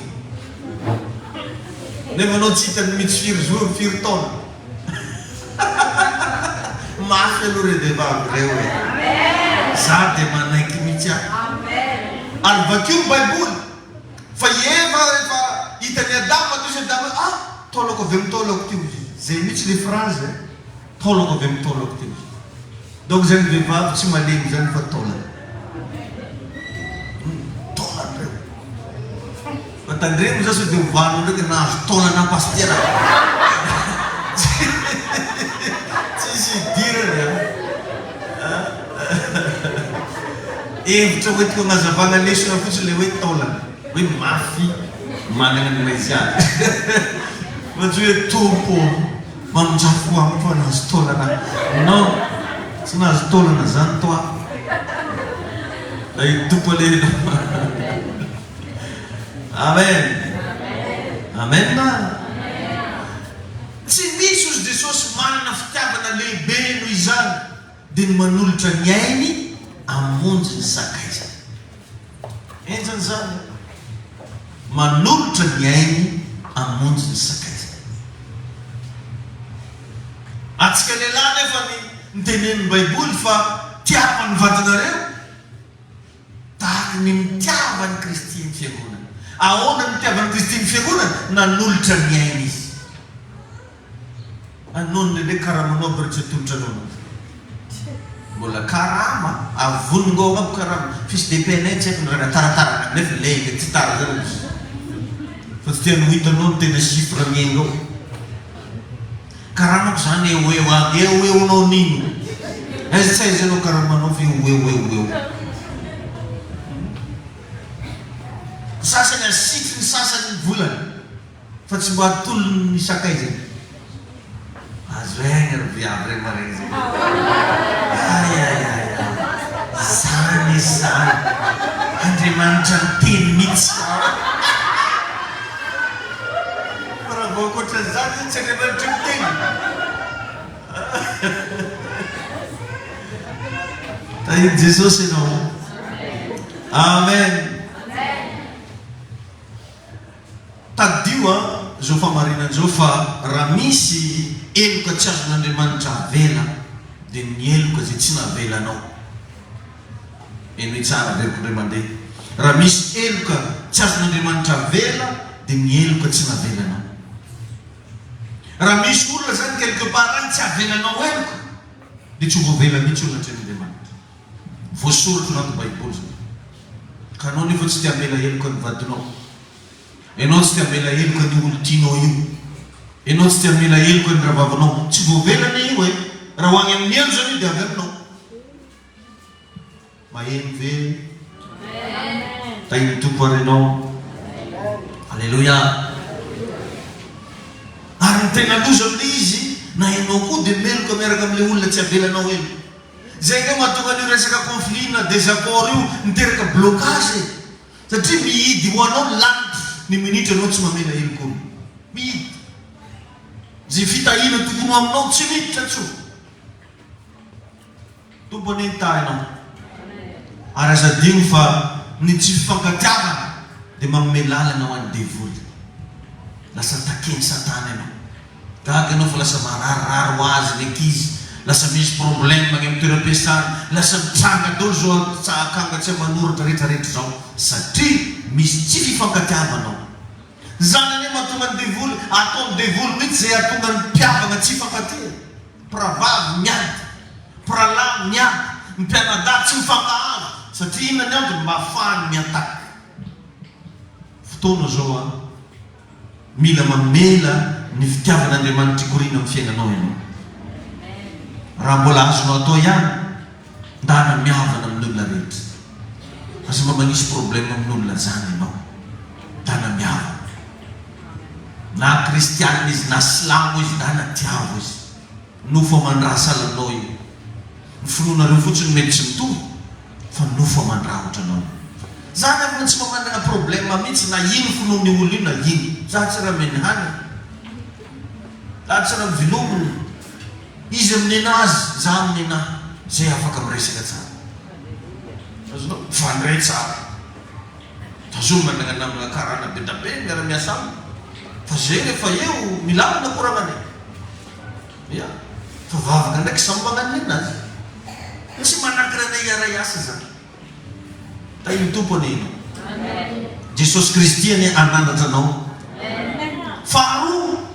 nefa anao tsy hitany mitsy firy jour firy taona mafy aloha re vehivavy reo hoe za dia manaiky mihitsy ahy ary vakio ny baiboly fa efa hitany Adama toy Adama taolako avy amin'ny taolako tio zay mihitsy le phrase taolako avy amin'ny taolako tio donc zany vehivavy tsy malemy zany fa taolana taolana reo fa tandremo za so dia ovanao ndraiky nahazo taolana pastera tsisy dirana hevitra hoe tiko agnazavana lesona fotsiny le hoe taolana hoe mafy manana ny maiziady matsy hoe tompo mamonjafo amiko anazy taolana non tsy nahazo taolana zany toa ay tompo alena amen amen na tsy misy ozy Jesosy manana fitiavana lehibe noho izany dia ny manolotra ny ainy amonjy ny sakaiza enjany zany manolotra ny ainy amonjy ny sakaiza atsika lehilahy nefa ny tenen'ny baiboly fa tiavany vatanareo tahaka ny mitiavany Kristy ny fiangonana ahoana mitiavany Kristy ny fiangonana nanolotra ny ainy izy anonony le karamanao bary tsy atolotra anao mbola karama avonongao agnaby karama fils de PNH tsy haiko nirana taratarana nefa lega tsy tara zany fa tsy tiany ho hitanao ny tena chiffre miaingao karamako zany eo nino aiza tsy aiza anao karamanao fa eo sasany asitry ny sasany ny volany fa tsy mbo atolo ny sakaiza azo aigna ry viavy re maregny zay zany zany Andriamanitra ny teny mihitsy raha vao ankoatra zany tsy Andriamanitra ny teny tahiny Jesosy ianao amen tadio zao famarinan'izao fa raha misy eloka tsy azon'Andriamanitra avela dia ny eloka zay tsy navelanao eny hoe tsara veriko ndray mandeha raha misy eloka tsy azon'Andriamanitra avela dia ny eloka tsy navelanao raha misy olona zany quelque part any tsy avelanao eloka dia tsy hovavela mihitsy olona atren'Andriamanitra voasoratra anaty baiboly zany ka anao nefa tsy tiavela eloka ny vadinao ianao tsy tiavela eloka ny olo tianao io ianao tsy tiavela eloka ny ravavinao tsy voavelana io e raha ho agny amin'ny elo zany io dia avy aminao maheno ve tahiny tompo arenao alleluia ary ny tena loza amin'le izy na ianao koa dia meloka miaraka amin'le olona tsy avelanao elo zay nga mahatonga an'io resaka conflit na désaccord io miteraka blocage satria mihidy ho anao lanitra ny minitra anao tsy mamela elokolo mihidy zay fitahina tokony aminao tsy miditra tso tompo any ta ianao ary azadigno fa ny tsy fifankatiavana dia manome lalana ho an'ny devoly lasa takeny satana ianao gaga ianao fa lasa mararirary ho azy ny ankizy lasa misy problème agny amin'ny toeram-piasana lasa mitranga dolo zao akanga tsy manoratra rehetrarehetra zao satria misy tsy fifankatiavanao zany ane mahatonga ny devoly ataony devoly mihitsy zay atonga ny mpiavana tsy hifankatia mpiravavy miady mpiralahy miady mpianada tsy mifankahazo satria inona ny andro mafahany miataka fotoana zao mila mamela ny fitiavan'Andriamanitra ikorina amin'ny fiainanao ianao raha mbola azonao atao ihany ndana miavana amin'olona rehetra fa sy mba manisy problème amin'olona zany ianao ndana miavana na kristianina izy na silamo izy ndana tiavo izy nofo mandrasalanao io ny finoanareo fotsiny mety tsy mitovy fa nofo mandrahotra anao zany afana tsy mamanana problème mihitsy na ino finoany olo io na ino za tsy raha meny hany za tsy raha mivilomony izy amin'ny anazy za amin'ny anahy zay afaka miresaka tsara azonao mifandray tsara tazo manana namana karana be dabe miara-miasa aminy fa zay rehefa eo milamina koragnany ia fa vavaka ndraiky samy magnano anazy tsy manakirana iara-iasa zany tahiny tompo any ino Jesosy Kristy any anandratra anao faharoa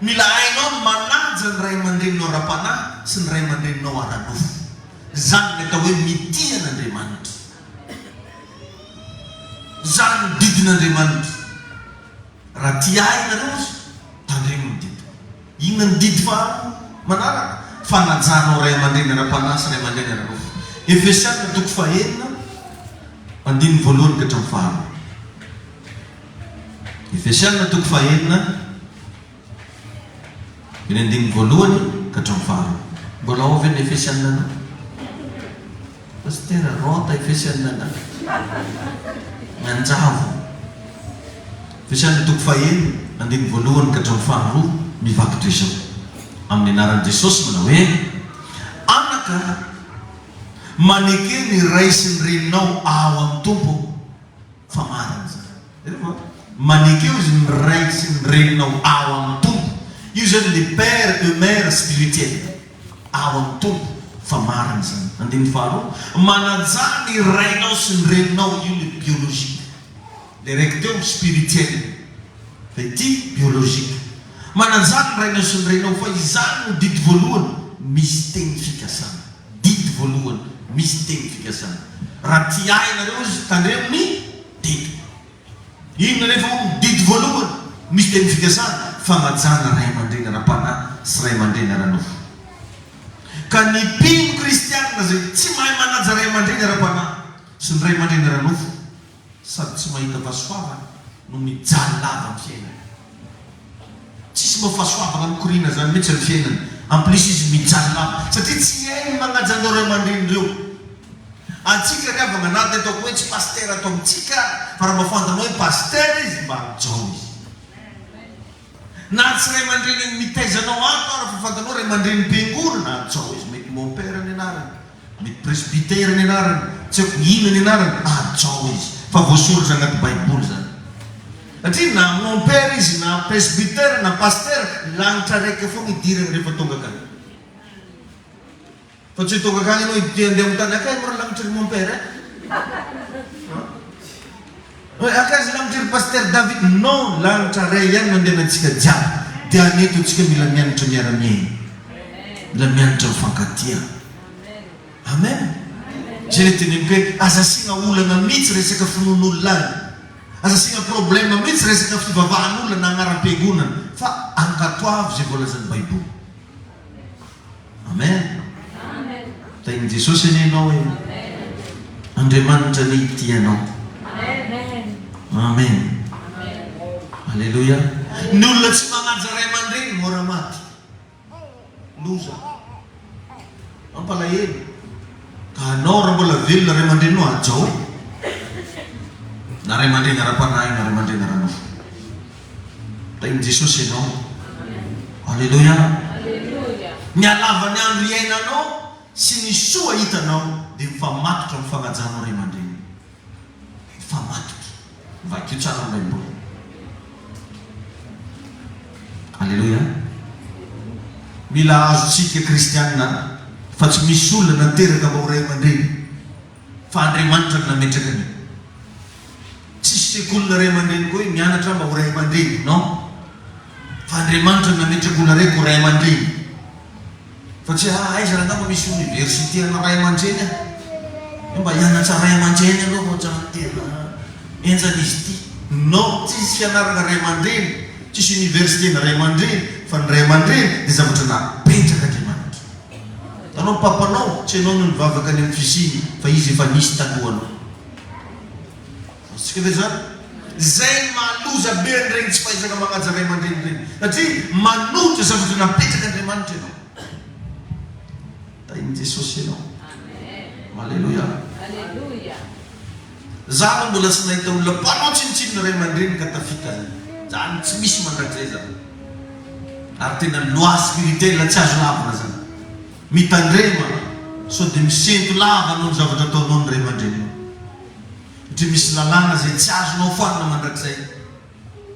mila hainao ny manaja ny ray aman-dreninao ara-panahy sy ny ray aman-dreninao ara-nofo zany ny atao hoe mitian'Andriamanitra zany ny didin'Andriamanitra raha ty ainareo tandremo ny didy inona ny didy fa manaraka fanajanao ray aman-dreny ara-panahy sy ray aman-dreny ara-nofo Efesiana toko 4:1 andininy voalohany ka hatramin'ny faharoa Efesianina toko fahenina eny andiny voalohany ka hatramin'ny faharoa. Mbola ao avy ny Efesianina anao? Pastera rota Efesianina anao. Manjavo. Efesianina toko fahenina andiny voalohany ka hatramin'ny faharoa mivaky toy izao. Amin'ny anaran'i Jesosy manao hoe anaka maneke ny ray sy ny reninao ao amin'ny tompo fa marina zany. Manekeo izy ny ray sy ny reninao ao amin'ny tompo. Io zany le père et mère spirituel ao amin'ny tompo fa marina zany. Andiny faharoa manaja ny rainao sy ny reninao. Io le biolojika. Le raiky teo spirituel fa ity biolojika. Manaja ny rainao sy ny reninao fa izany no didy voalohany misy teny fikasana. Didy voalohany misy teny fikasana. Raha ty ainareo izy tandremo ny didy. Ino rehefa didy voalohany misy teny fikasana. Famajana ray aman-dreny ara-panahy sy ray aman-dreny ara-nofo. Ka ny mpino kristianina zay tsy mahay manaja ray aman-dreny ara-panahy sy ny ray aman-dreny ara-nofo sady tsy mahita fahasoavana no mijaly lava amin'ny fiainana. Tsisy mahafahasoavana mikorina zany mihitsy amin'ny fiainana. En plus izy mijaly lava satria tsy hainy manaja anao ray aman-dreny reo. Antsika ny avana anaty ataoko hoe tsy pastera atao amintsika fa raha mahafantanao hoe pastera izy mba mijao izy. Na tsy ray aman-dreny mitaizanao ato raha fahafantanao ray aman-dreny mpiangonana ajao izy. Mety mon père ny anarany, mety presbytera ny anarany, tsy haiko ino ny anarany, ajao izy. Fa voasoratra anaty baiboly zany. Satria na mon père izy na presbytera na pastera lanitra raika foana idirany rehefa tonga akany. Fa tsy tonga akany ianao andeha amin'ny tany akay mora lanitra ry mon père. Akazy lanitra ry pasteur David. Non, lanitra ray ihany no andehanantsika jiaby. Dia aneto antsika mila mianatra miara-miaina. Mila mianatra mifankatia. Amen. Zay le teneniko hoe azasiana olana mihitsy resaka finoan'olona any. Azasiana problema mihitsy resaka fivavahan'olona na agnaram-piangonana. Fa ankatoavy zay voalazan'ny baiboly. Amen. Tain'i Jesosy ianao hoe Andriamanitra ny ity ianao. Amen. Alléluia. Ny olona tsy manaja ray aman-dreny mora maty. Loza. Mampalahelo. Ka anao raha mbola velona ray aman-dreny no ajao. Na ray aman-dreny ara-panahy na ray aman-dreny ara-nofo. Tain'i Jesosy ianao. Alléluia. Ny halavany andro iainanao sy ny soa hitanao dia mifamatotra amin'ny fanajanao ray aman-dreny. Mifamatotra. Vakio tsara amin'ny baiboly. Alléluia. Mila azontsika kristianina fa tsy misy olona nateraka mba ho ray aman-dreny fa Andriamanitra no nametraka an'io. Tsisy sekolina ray aman-dreny koa hoe mianatra mba ho ray aman-dreny. Non. Fa Andriamanitra no nametraka olona raiky ho ray aman-dreny. Fa tsy aiza angamba misy université ana ray aman-dreny mba hianatra ray aman-dreny aloha ohatrany tena enjan'izy ity. Non, tsisy fianarana ray aman-dreny, tsisy université na ray aman-dreny, fa ny ray aman-dreny dia zavatra napetraka Andriamanitra. Tanao papanao tsy ianao no nivavaka any amin'ny fiziny fa izy efa nisy talohanao. Tsika ve zany? Zay maloza be an'ireny tsy fahaizaka manaja ray aman-dreny reny. Satria manotra zavatra napetraka Andriamanitra ianao. Tain'i Jesosy ianao. Alléluia. Alléluia. Zaho mbola tsy nahita olona mpanao tsinitsinina ray aman-dreny ka tafita zany tsy misy mandrakizay zany. Ary tena loi spirituelle tsy azo lavana zany. Mitandrema sao dia misento lava noho ny zavatra ataonao ny ray aman-dreny. Satria misy lalàna zay tsy azonao foana mandrakizay.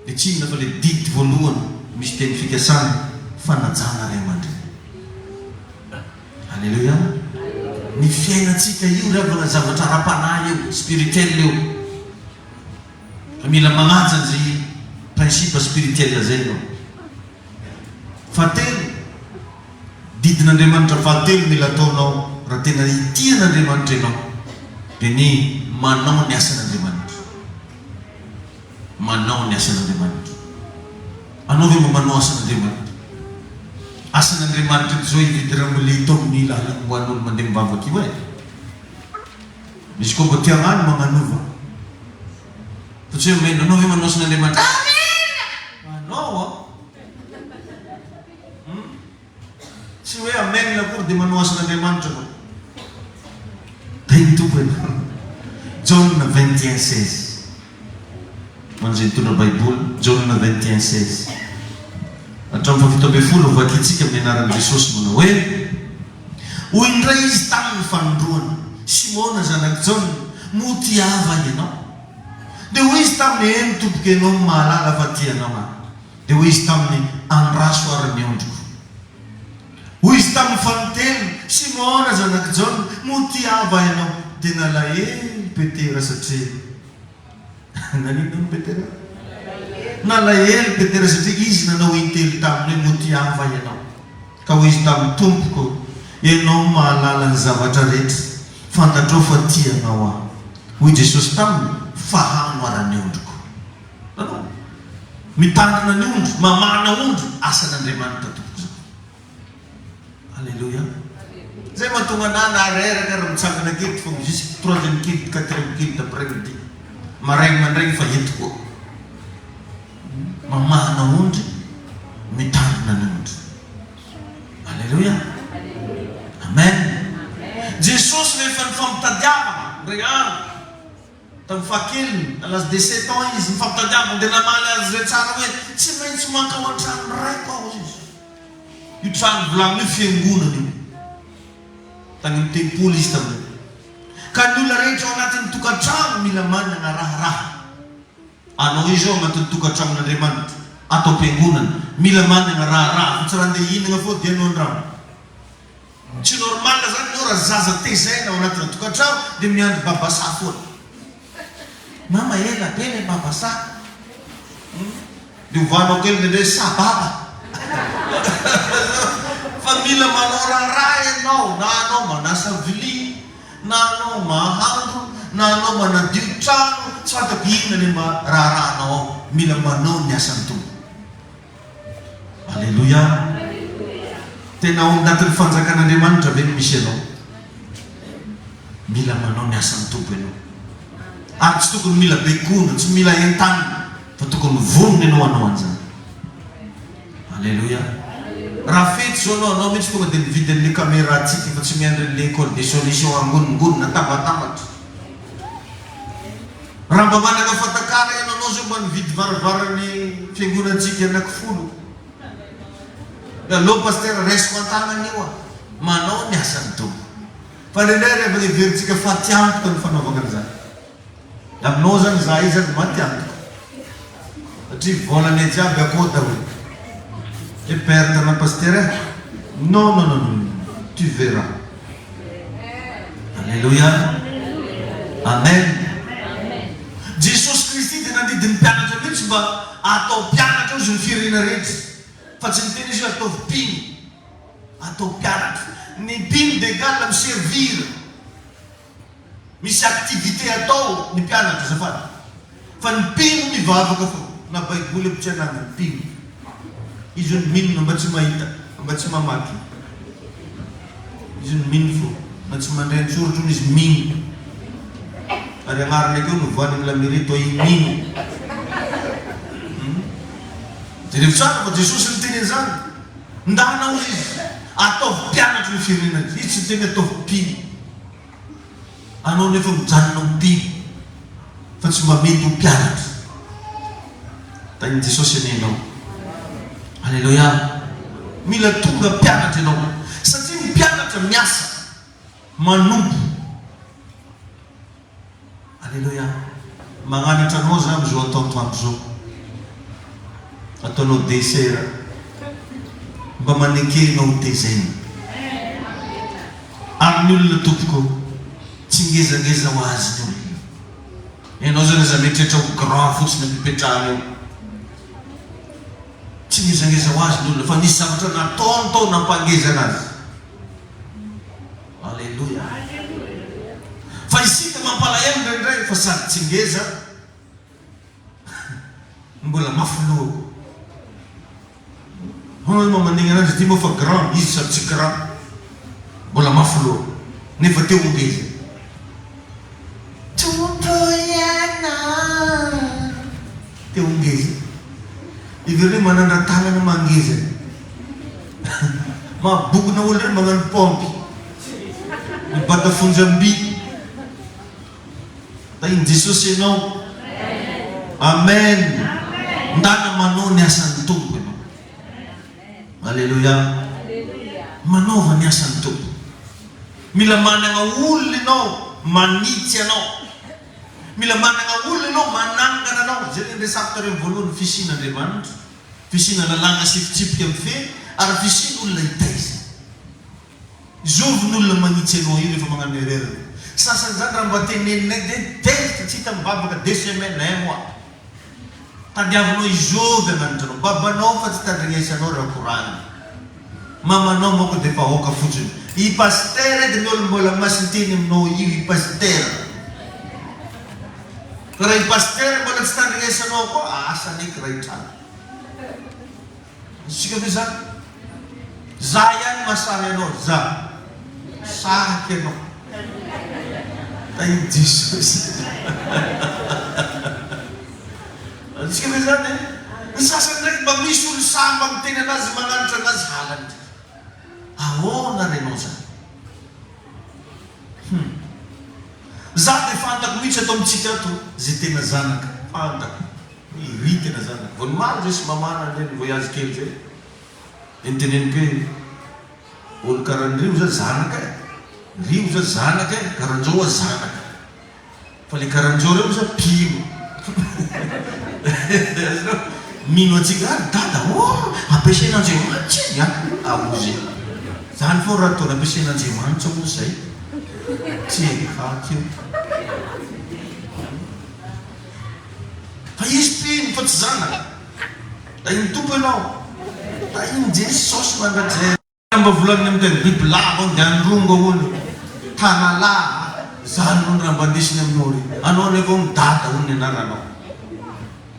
Dia tsy inona fa le didy voalohany misy teny fikasana fanajana ray aman-dreny. Alléluia. Ny fiainantsika io ravana zavatra ara-panahy io, spirituel io. Fa mila manaja an'izay principe spirituel zay ianao. Fahatelo, didin'Andriamanitra fahatelo mila ataonao raha tena itian'Andriamanitra ianao dia ny manao ny asan'Andriamanitra. Manao ny asan'Andriamanitra. Anao ve mba manao asan'Andriamanitra? Asan'Andriamanitra zao ividiran'olona ito amin'ny lalana ho an'olo mandeha mivavaka io e. Misy koa mba tia hagnano magnanova. Fa tsy hoe anao ve manao asan'Andriamanitra? Amen! Tsy hoe amen akory dia manoasan'Andriamanitra koa. Dia tompony. John 21:16. Manjay mitondra Baiboly, John 21:16. Hatramin'ny 7:10 vakitsika amin'ny anaran'i Jesosy manao hoe: hoy indray izy tamin'ny fanondroana, Simona zanaky John, moty ava ianao. Dia hoy izy tamin'ny eny tompoka ianao ny mahalala fa tianao ahy. Dia hoy izy tamin'ny andraso ary miondriko. Hoy izy tamin'ny fanotelo, Simona zanaky John, moty ava ianao. Dia nalahelo Petera satria nanino Petera? Nalahelo Petera satria izy nanao intelo taminy hoe moty ava ianao. Ka hoy izy tamin'ny tompoko, ianao mahalala ny zavatra rehetra, fantatrao fa tianao ahy. Hoy Jesosy taminy, fahano ara ny ondriko. Mitandrina ny ondro, mamana ondro, asan'Andriamanitra tompoko zao. Alléluia. Zay mahatonga anahy nareraka ary mitsangana kely fa jusque 3e kely 4e kely d'après-midi. Maraigny mandraigny fa ento koa. Mamana ondry, mitandrina ny ondro. Alléluia. Amen. Jesosy rehefa nifampitadiavana, regnano tamin'ny fahakeliny, à l'âge de 7 ans izy nifampitadiavana dia namaly azy re tsara hoe tsy maintsy manka ao an-trano raiko aho izy. Io trano volamina io fiangonana io. Tany amin'ny tempoly izy tamin'io. Ka ny olona rehetra ao anatin'ny tokantrano mila manana raharaha. Anao izy ao anatin'ny tokantranon'Andriamanitra, atao am-piangonana, mila manana raharaha. Fa tsy raha andeha hihinana foa dia anao an-drano. Tsy normal zany anao raha zaza tezaina ao anatin'ny tokantrano dia miandry babasa foana. Mama ela be le babasa. Dia ovanao kely dia hoe sababa. Fa mila manao raharaha ianao, na anao manasa vilia, na anao mahandro, na anao manadio trano, tsy fantako inona le raharahanao ao. Mila manao ny asan'ny tompo. Alléluia. Tena ao anatin'ny fanjakan'Andriamanitra ve misy ianao? Mila manao ny asan'ny tompo ianao. Ary tsy tokony mila bekona, tsy mila entanina, fa tokony vonona ianao anao an'izany. Alléluia. Raha fety zao anao mihitsy tonga dia mividy an'ilay caméra atsika fa tsy miandry an'ilay école des solutions angoningonina tambatambatra. Raha mba manana fatakara ianao zao mba nividy varavarany fiangonantsika anankifolo. Allo pasteur resiko an-tanana io a, manao ny asan'ny tompo. Fa nendray rehefa everitsika fatiantoka ny fanaovana an'izany. Aminao zany za izy zany matiantoka. Satria volany jiaby akoda hoe. Et perdre la pasteur? Non, non, non, non, tu verras. Alléluia. Amen. Jesosy Kristy dia nandidy ny mpianatra mihitsy mba atao mpianatra izy ny firenena rehetra. Fa tsy miteny izy atao mpino, atao mpianatra. Ny mpino dia égale amin'ny servir. Misy activité atao ny mpianatra zafady. Fa ny mpino mivavaka fo. Na Baiboly ampianana ny mpino. Izy ny minona mba tsy mahita, mba tsy mamaky. Izy ny mino fo, mba tsy mandray ny soratra izy mino. Ary agnarany akeo no voany amin'ny lamerito mino. Dia rehefa tsara fa Jesosy ny teny an'izany. Ndanao izy, ataovy mpianatra ny firenena. Izy tsy teny ataovy mpino. Anao nefa mijanonao mpino. Fa tsy mba mety ho mpianatra. Tany Jesosy anenao. Alléluia. Mila tonga mpianatra ianao. Satria ny mpianatra miasa, manompo. Alléluia. Magnanatra anao zany amin'izao ataontoandro zao. Ataonao desera. Mba manekerinao ho tezaina. Ary ny olona tompoko tsy ngezangeza ho azy ny olona. Ianao zany aza mieritreritra ho grand fotsiny mipetrahana eo. Tsy ngezangeza ho azy ny olona, fa nisy zavatra nataony tao nampangeza anazy. Alléluia. Fa isika mampalahelo ndraindray fa sady tsy ngeza, mbola mafoloha. Hono mandigna anazy ty moa fa grand, izy sady tsy grand, mbola mafoloha. Nefa teo ngeza. Tompo ianao. Teo ngeza. Ivery manandra tanana mangeza. mabogona olo reny magnano pompy mibata fonjam-by da iny Jesosy ianao. Amen. Ndana manao ny asan'ny tompo ianao. Alleluia. Manaova ny asan'ny tompo. Mila manana olona ianao manitsy ianao. Mila manana olona ianao manangana anao. Zay ny resaka tareo voalohany fisian'Andriamanitra. Fisina lalàna sy fitsipika amin'ny feny ary fisina olona hitaiza. Zovin'olona manitsy ianao io rehefa magnano erreur. Sasany zany raha mba teneninay dia tezitra tsy hita mibabaka 2 semaines 1 mois. Tadiavinao izovy agnanitranao. Babanao fa tsy tandrignesanao raha koragny. Mamanao moko dia efa hoaka fotsiny. I pasteur dia ny olo mbola masinteny aminao io i pasteur. Raha i pasteur mbola tsy tandrignesanao koa asany eky raha hitrano. Sika ve zany? Za ihany masahy ianao, za. Sahaky ianao. Ai Jesosy. Sika ve zany? Ny sasany ndraiky mba misy olo samba miteny anazy magnanitra anazy halany. Ahoana renao zany? Za dia fantako mihitsy atao amitsika ato zay tena zanaka. Fantako. Ry tena zanaka. Vao maro zay sy mamana ny voyage kely zay. Ny teneniko hoe olo karan'rio zany zanaka e. Rio zany zanaka e. Karan'izao zanaka. Fa le karan'izao reo zany pimo. Mino atsika dada ampiasain'Andriamanitra iny aozy. Zany fô raha ataony ampiasain'Andriamanitra moa zay. Tsy haky io. Fa izy pino fa tsy zanaka. Da iny tompo ianao. Da iny Jesosy mandrajay. Mba volaniny amin'ny teny biby lava dia androngo olo. Tanalahy. Zany no raha mba ndesiny aminao re. Anao rehefa ho dada ho ny anaranao.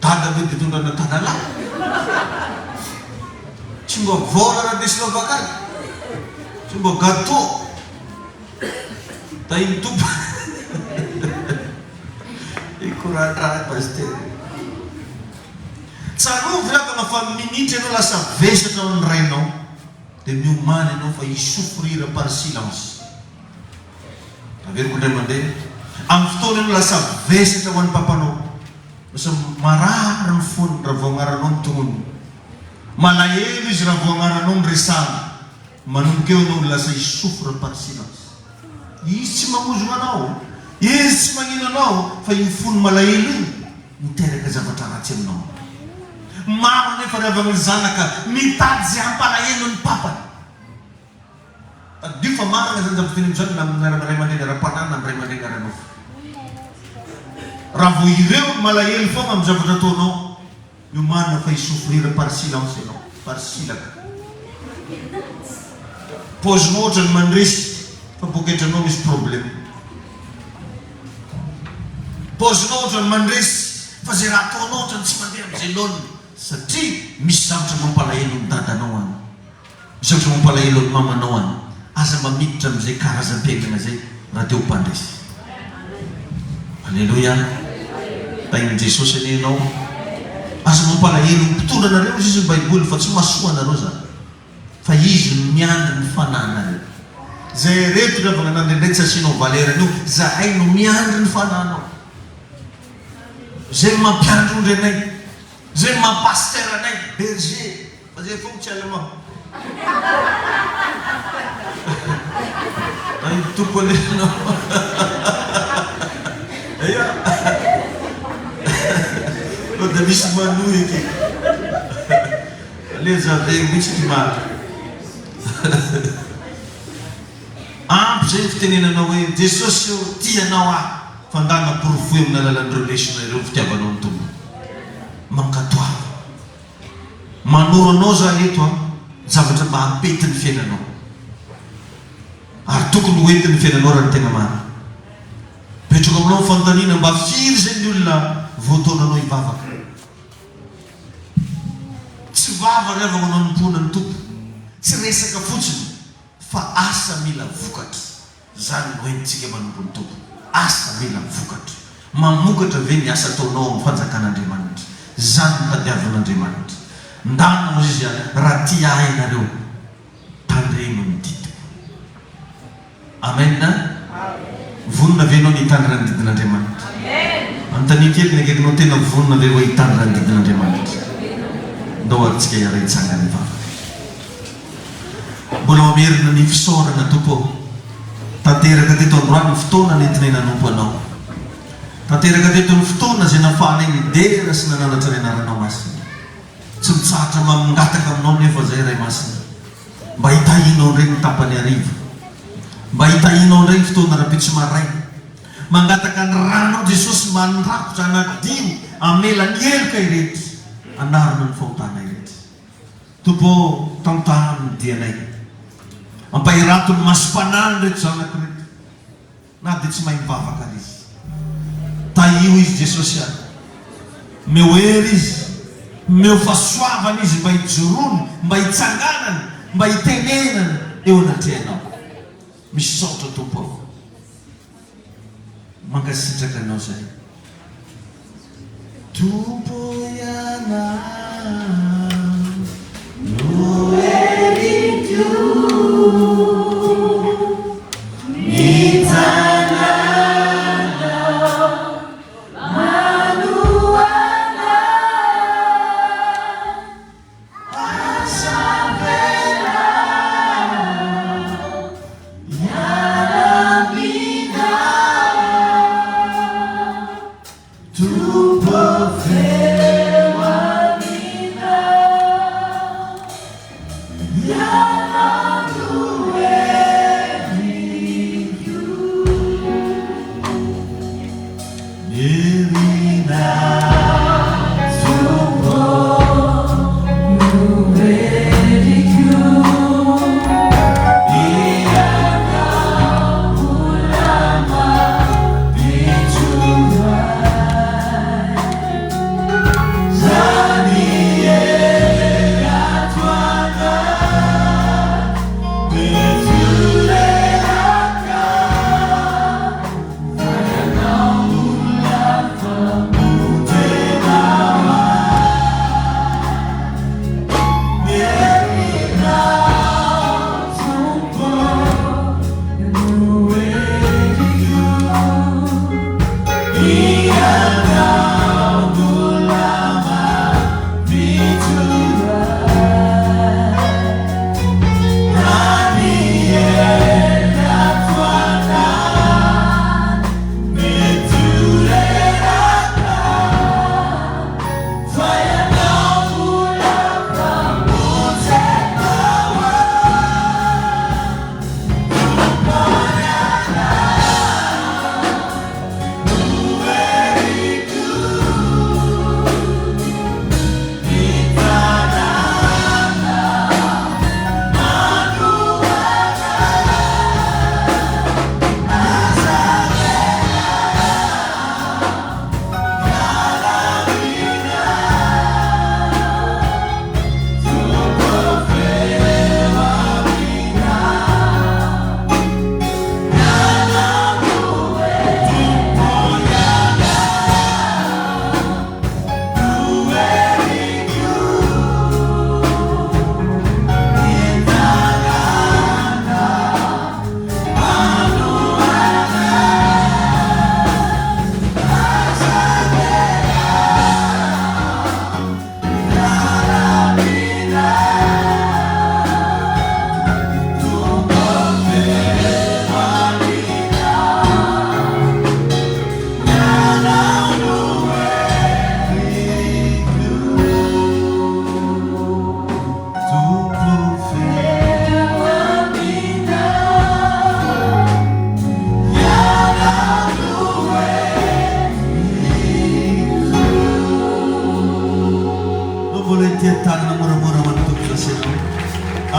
Dada be dia tondrana tanalahy. Tsy mba vola raha ndesinao bakany. Tsy mba gâteau. Da iny tompo. Ikoratrahy pasteur. Tsarovy rakana fa minitra ianao lasa vesatra ao ny rainao. Dia miomany ianao fa isouffrir par silence. Averiko indray mandeha. Amin'ny fotoana ianao lasa vesatra ho an'ny papanao. Lasa marary ny fony raha vao agnaranao ny tonony. Malahelo izy raha vao agnaranao ny resana. Manomboka eo ianao lasa isouffre par silence. Izy tsy mamozona anao. Izy tsy magnino anao. Fa iny fony malahelo iny miteraka zavatra ratsy aminao. Maro nefa rehefa ny zanaka mitady zay hampalahelo ny papany. Dio fa marina zany zavatra zany na amin'ny ray aman-dreny ara-panana amin'ny ray aman-dreny aranao. Raha vao ireo malahelo foana amin'ny zavatra ataonao, io marina fa isouffrir par silence ianao, par silaka. Paozinao ohatra ny mandresy fa poketranao misy problème. Paozinao ohatra ny mandresy fa zay raha ataonao ohatra ny tsy mandeha amin'izay laoniny. Satria misy zavatra mampalahelo ny dadanao any. Misy zavatra mampalahelo ny mamanao any. Aza mamiditra amin'izay karazam-piainana zay raha teo mpandresy. Alleluia. Da iny Jesosy anie ianao. Aza mampalahelo mpitondra anareo izy ny Baiboly fa tsy mahasoa anareo zany. Fa izy miandry ny fananareo. Zay reto rehefa nanandrindray tsy asianao valerany io, zahay no miandry ny fananao. Zay mampiandro ndrenay. Zay mampaster anay berger. Fa zay foana tsy allemand. Ay tompo alenao. Aya. Dia misy manohy eky. Ale zavay mihitsy ty maro. Ampy zay fitenenanao hoe Jesosy io tianao fa ndana porovoy amin'ny alalan'ireo lesonareo fitiavanao ny tompo. Mankatoava. Manoro anao za eto zavatra mba hampety ny fiainanao. Ary tokony hoenty ny fiainanao raha ny tena marina. Petraka aminao fanontaniana mba firy zay ny olona voataonanao hivavaka. Tsy vava rehefa manao nimpona ny tompo. Tsy resaka fotsiny fa asa mila vokatra. Zany hoentintsika manompo ny tompo. Asa mila vokatra. Mamokatra ve ny asa ataonao amin'ny fanjakan'Andriamanitra. Zany ny tadiavan'Andriamanitra. Ndana moa izy raha tia ianareo tandre Amen. Vonona ve anao nitandra ny didin'Andriamanitra? Anontania kely ny akaikinao tena vonona ve hoe hitandra ny didin'Andriamanitra? Ndao arintsika iara hitsangana ny vavaka. Mbola mamerina ny fisaorana tompo. Tanteraka teto androany ny fotoana nentinay nanompo anao. Tanteraka teto ny fotoana izay nahafahanay nidera sy nananatra ny anaranao masina. Tsy mitsahatra mangataka aminao nefa izay iray masina. Mba hitahinao indray ny tapany hariva. Mba hitahinao indray ny fotoana raha-pitso maraina. Mangataka ny ranao Jesosy mandrakotra anadio amelany eloka ireto. Anarana ny fahotana ireto. Tompo tantahany ny dianay. Ampahirato ny masom-panany reto zanako reto. Na dia tsy mahay mivavaka izy. Tahio izy Jesosy any. Meo hery izy. Meo fahasoavana izy mba hijorony, mba hitsanganany, mba hitenenany eo anatrehanao. Misy saotra tompo ao. Mankasitraka anao zay. Tompo iana no eriko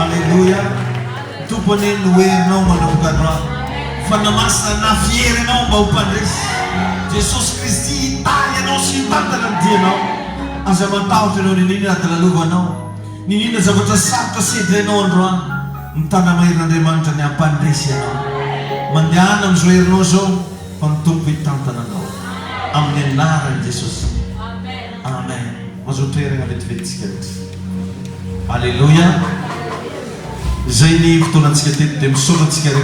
Haleluya. Tompo ny noherinao manokana fanamasina na fierenao mba hompandresy Jesosy Kristy hitaly anao sy hitantana ny dianao. Aza matahotra anao ninina adalalovanao, ninina zavatra sarotra sedrenao androany. Ny tana maheran'Andriamanitra ny hampandresy anao. Mandehana amin'izao herinao zao fa ny tompo hitantana anao amin'ny anaran'i Jesosy. Amen. Azo toerana vetivetsika rehetra. Haleluya. Zay ny fotoanantsika teto dia misaotra antsika rehetra.